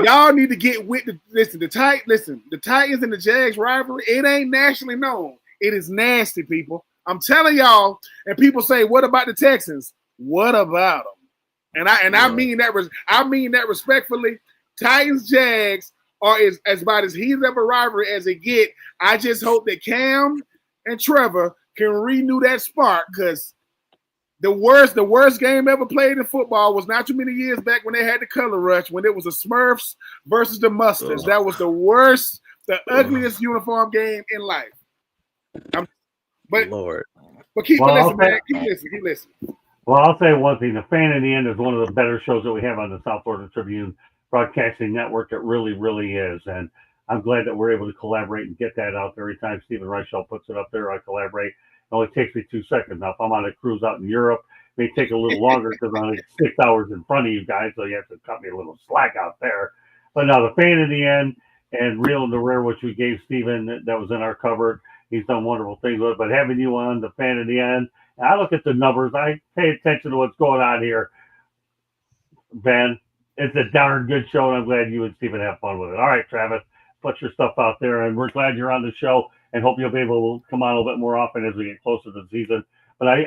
y'all need to get with the Titans and the Jags rivalry. It ain't nationally known. It is nasty, people. I'm telling y'all, and people say, "What about the Texans?" What about them? I mean that respectfully. Titans Jags are as about as heated of a rivalry as it get. I just hope that Cam and Trevor can renew that spark, because the worst game ever played in football was not too many years back when they had the color rush, when it was the Smurfs versus the Mustards. That was the worst, the ugliest uniform game in life. But keep listening, man. Keep listening. Well, I'll say one thing. The Fan in the End is one of the better shows that we have on the South Florida Tribune Broadcasting Network. It really, really is. And I'm glad that we're able to collaborate and get that out there. Every time Stephen Reichel puts it up there, I collaborate. It only takes me 2 seconds. Now, if I'm on a cruise out in Europe, it may take a little longer because I'm like 6 hours in front of you guys, so you have to cut me a little slack out there. But now, the Fan in the End and Real and the Rare, which we gave Stephen, that was in our cupboard. He's done wonderful things with it. But having you on, the Fan in the End, and I look at the numbers. I pay attention to what's going on here, Ben. It's a darn good show, and I'm glad you and Stephen have fun with it. All right, Travis, put your stuff out there, and we're glad you're on the show, and hope you'll be able to come on a little bit more often as we get closer to the season. But I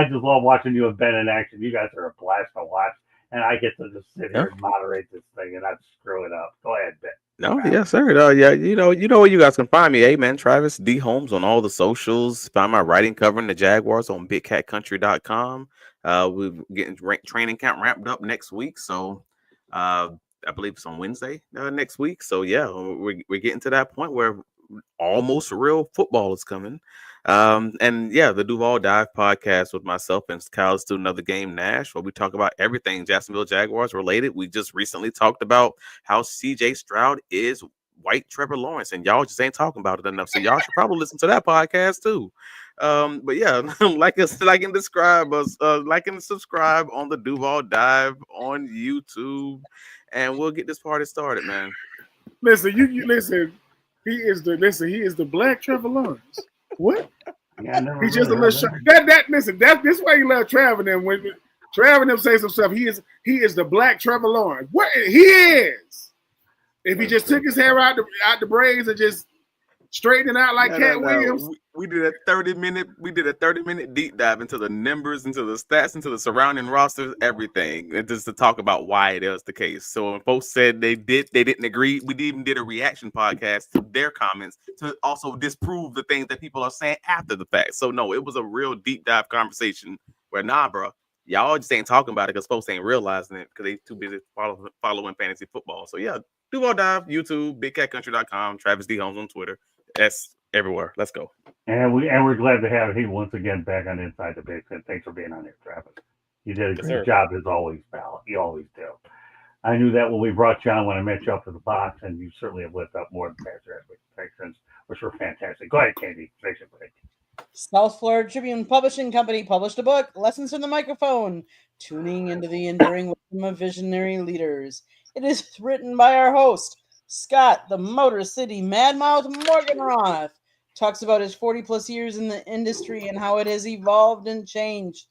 just love watching you and Ben in action. You guys are a blast to watch, and I get to just sit here and moderate this thing and not screw it up. Go ahead, Ben. No, yes, sir. Yeah, you know where you guys can find me. Hey, man, Travis D. Holmes on all the socials. Find my writing covering the Jaguars on BigCatCountry.com. We're getting training camp wrapped up next week, so I believe it's on Wednesday next week. So yeah, we're getting to that point where almost real football is coming. And yeah, the Duval Dive podcast with myself and Kyle Student of the Game Nash, where we talk about everything Jacksonville Jaguars related. We just recently talked about how CJ Stroud is white Trevor Lawrence, and y'all just ain't talking about it enough. So y'all should probably listen to that podcast too. But yeah, like and subscribe on the Duval Dive on YouTube, and we'll get this party started, man. Listen, you listen. He is the black Trevor Lawrence. What? Yeah, he's just a little short. That's why you love Trav and them. When Trav and them say some stuff, he is the black Trevor Lawrence. What he is. If he just took his hair out the braids and just straightened out like Cat Williams. We did a 30-minute deep dive into the numbers, into the stats, into the surrounding rosters, everything, and just to talk about why it is the case. So when folks said they didn't agree, we even did a reaction podcast to their comments to also disprove the things that people are saying after the fact. So no, it was a real deep dive conversation where bro, y'all just ain't talking about it because folks ain't realizing it because they too busy following fantasy football. So yeah, Duval Dive, YouTube, BigCatCountry.com, Travis D. Holmes on Twitter. That's everywhere. Let's go. And we're glad to have him once again back on Inside the Big Ten. Thanks for being on here, Travis. You did a Yes, great sir. job as always, pal. You always do. I knew that when we brought you on when I met you up to the box, and you certainly have lived up more than past your expectations, which were fantastic. Go ahead, Candy. Finish it, break. South Florida Tribune Publishing Company published a book, Lessons from the Microphone, Tuning into the Enduring Wisdom of Visionary Leaders. It is written by our host, Scott, the Motor City Madmouth Morganroth. Talks about his 40-plus years in the industry and how it has evolved and changed.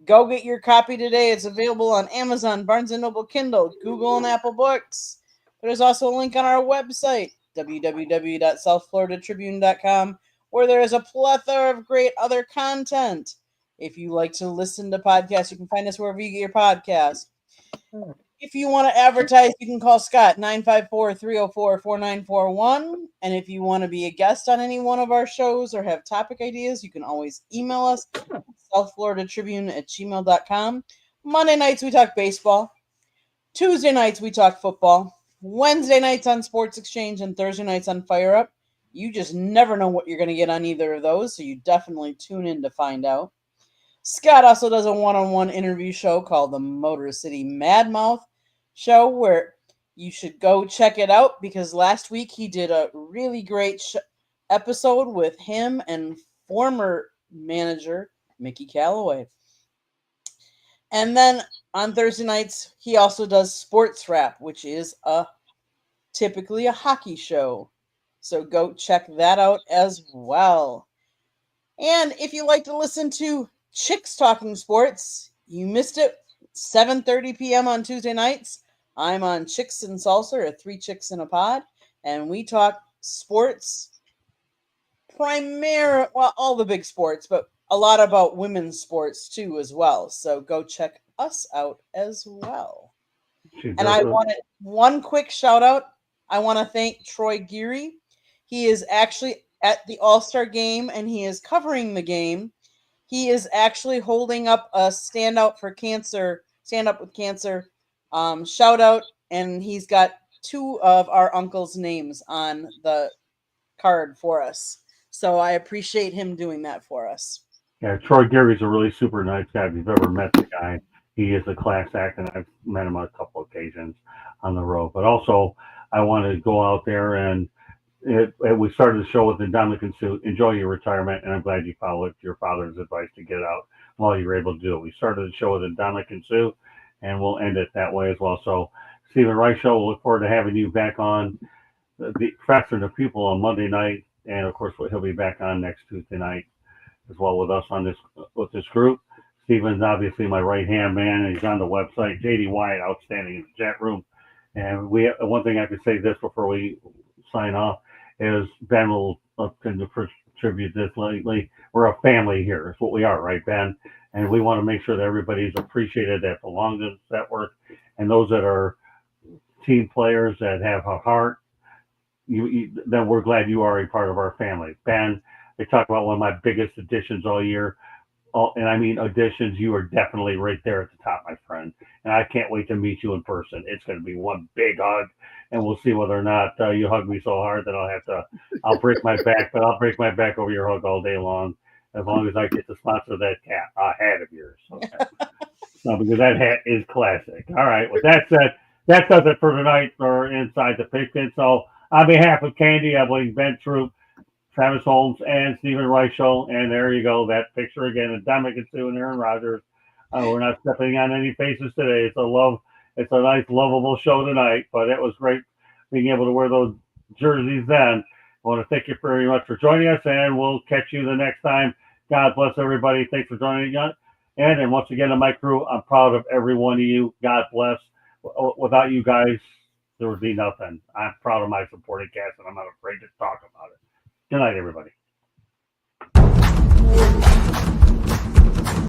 Go get your copy today. It's available on Amazon, Barnes & Noble, Kindle, Google, and Apple Books. There's also a link on our website, www.southfloridatribune.com, where there is a plethora of great other content. If you like to listen to podcasts, you can find us wherever you get your podcasts. If you want to advertise, you can call Scott, 954-304-4941. And if you want to be a guest on any one of our shows or have topic ideas, you can always email us, southfloridatribune@gmail.com. Monday nights, we talk baseball. Tuesday nights, we talk football. Wednesday nights on Sports Exchange and Thursday nights on Fire Up. You just never know what you're going to get on either of those, so you definitely tune in to find out. Scott also does a one-on-one interview show called the Motor City Madmouth Show, where you should go check it out because last week he did a really great episode with him and former manager Mickey Callaway. And then on Thursday nights, he also does Sports Rap, which is typically a hockey show. So go check that out as well. And if you like to listen to Chicks Talking Sports, you missed it. 7:30 p.m. on Tuesday nights. I'm on Chicks and Salsa, or 3 Chicks in a Pod, and we talk sports, all the big sports, but a lot about women's sports too as well. So go check us out as well. And I wanted one quick shout out. I want to thank Troy Geary. He is actually at the All-Star game and he is covering the game. He is actually holding up a Stand Up with Cancer shout out, and he's got 2 of our uncles' names on the card for us. So I appreciate him doing that for us. Yeah, Troy Gary's a really super nice guy. If you've ever met the guy, he is a class act, and I've met him on a couple occasions on the road. But also, I want to go out there and we started the show with Ndamukong Suh. Enjoy your retirement, and I'm glad you followed your father's advice to get out while you were able to do it. We started the show with Ndamukong Suh, and we'll end it that way as well. So, Stephen Reich Show, we'll look forward to having you back on the Professor and the People on Monday night, and of course he'll be back on next Tuesday night as well with us on with this group. Stephen's obviously my right hand man, and he's on the website. JD Wyatt, outstanding in the chat room. And one thing I could say this before we sign off is Ben will contribute this lately. We're a family here. It's what we are, right, Ben? And we want to make sure that everybody's appreciated that belongs to this network, and those that are team players that have a heart. Then we're glad you are a part of our family. Ben, they talk about one of my biggest additions all year. And I mean additions, you are definitely right there at the top, my friend. And I can't wait to meet you in person. It's going to be one big hug, and we'll see whether or not you hug me so hard that I'll break my back, but I'll break my back over your hug all day long as I get to sponsor that hat of yours. Okay. No, because that hat is classic. All right. With that said, that does it for tonight for Inside the Pigpen. So on behalf of Candy, I believe Ben Troop, Travis Holmes, and Stephen Reichel. And there you go. That picture again. And Ndamukong Suh and Aaron Rodgers. We're not stepping on any faces today. It's a nice, lovable show tonight. But it was great being able to wear those jerseys then. I want to thank you very much for joining us, and we'll catch you the next time. God bless everybody. Thanks for joining us. And once again, to my crew, I'm proud of every one of you. God bless. Without you guys, there would be nothing. I'm proud of my supporting cast, and I'm not afraid to talk about it. Good night, everybody.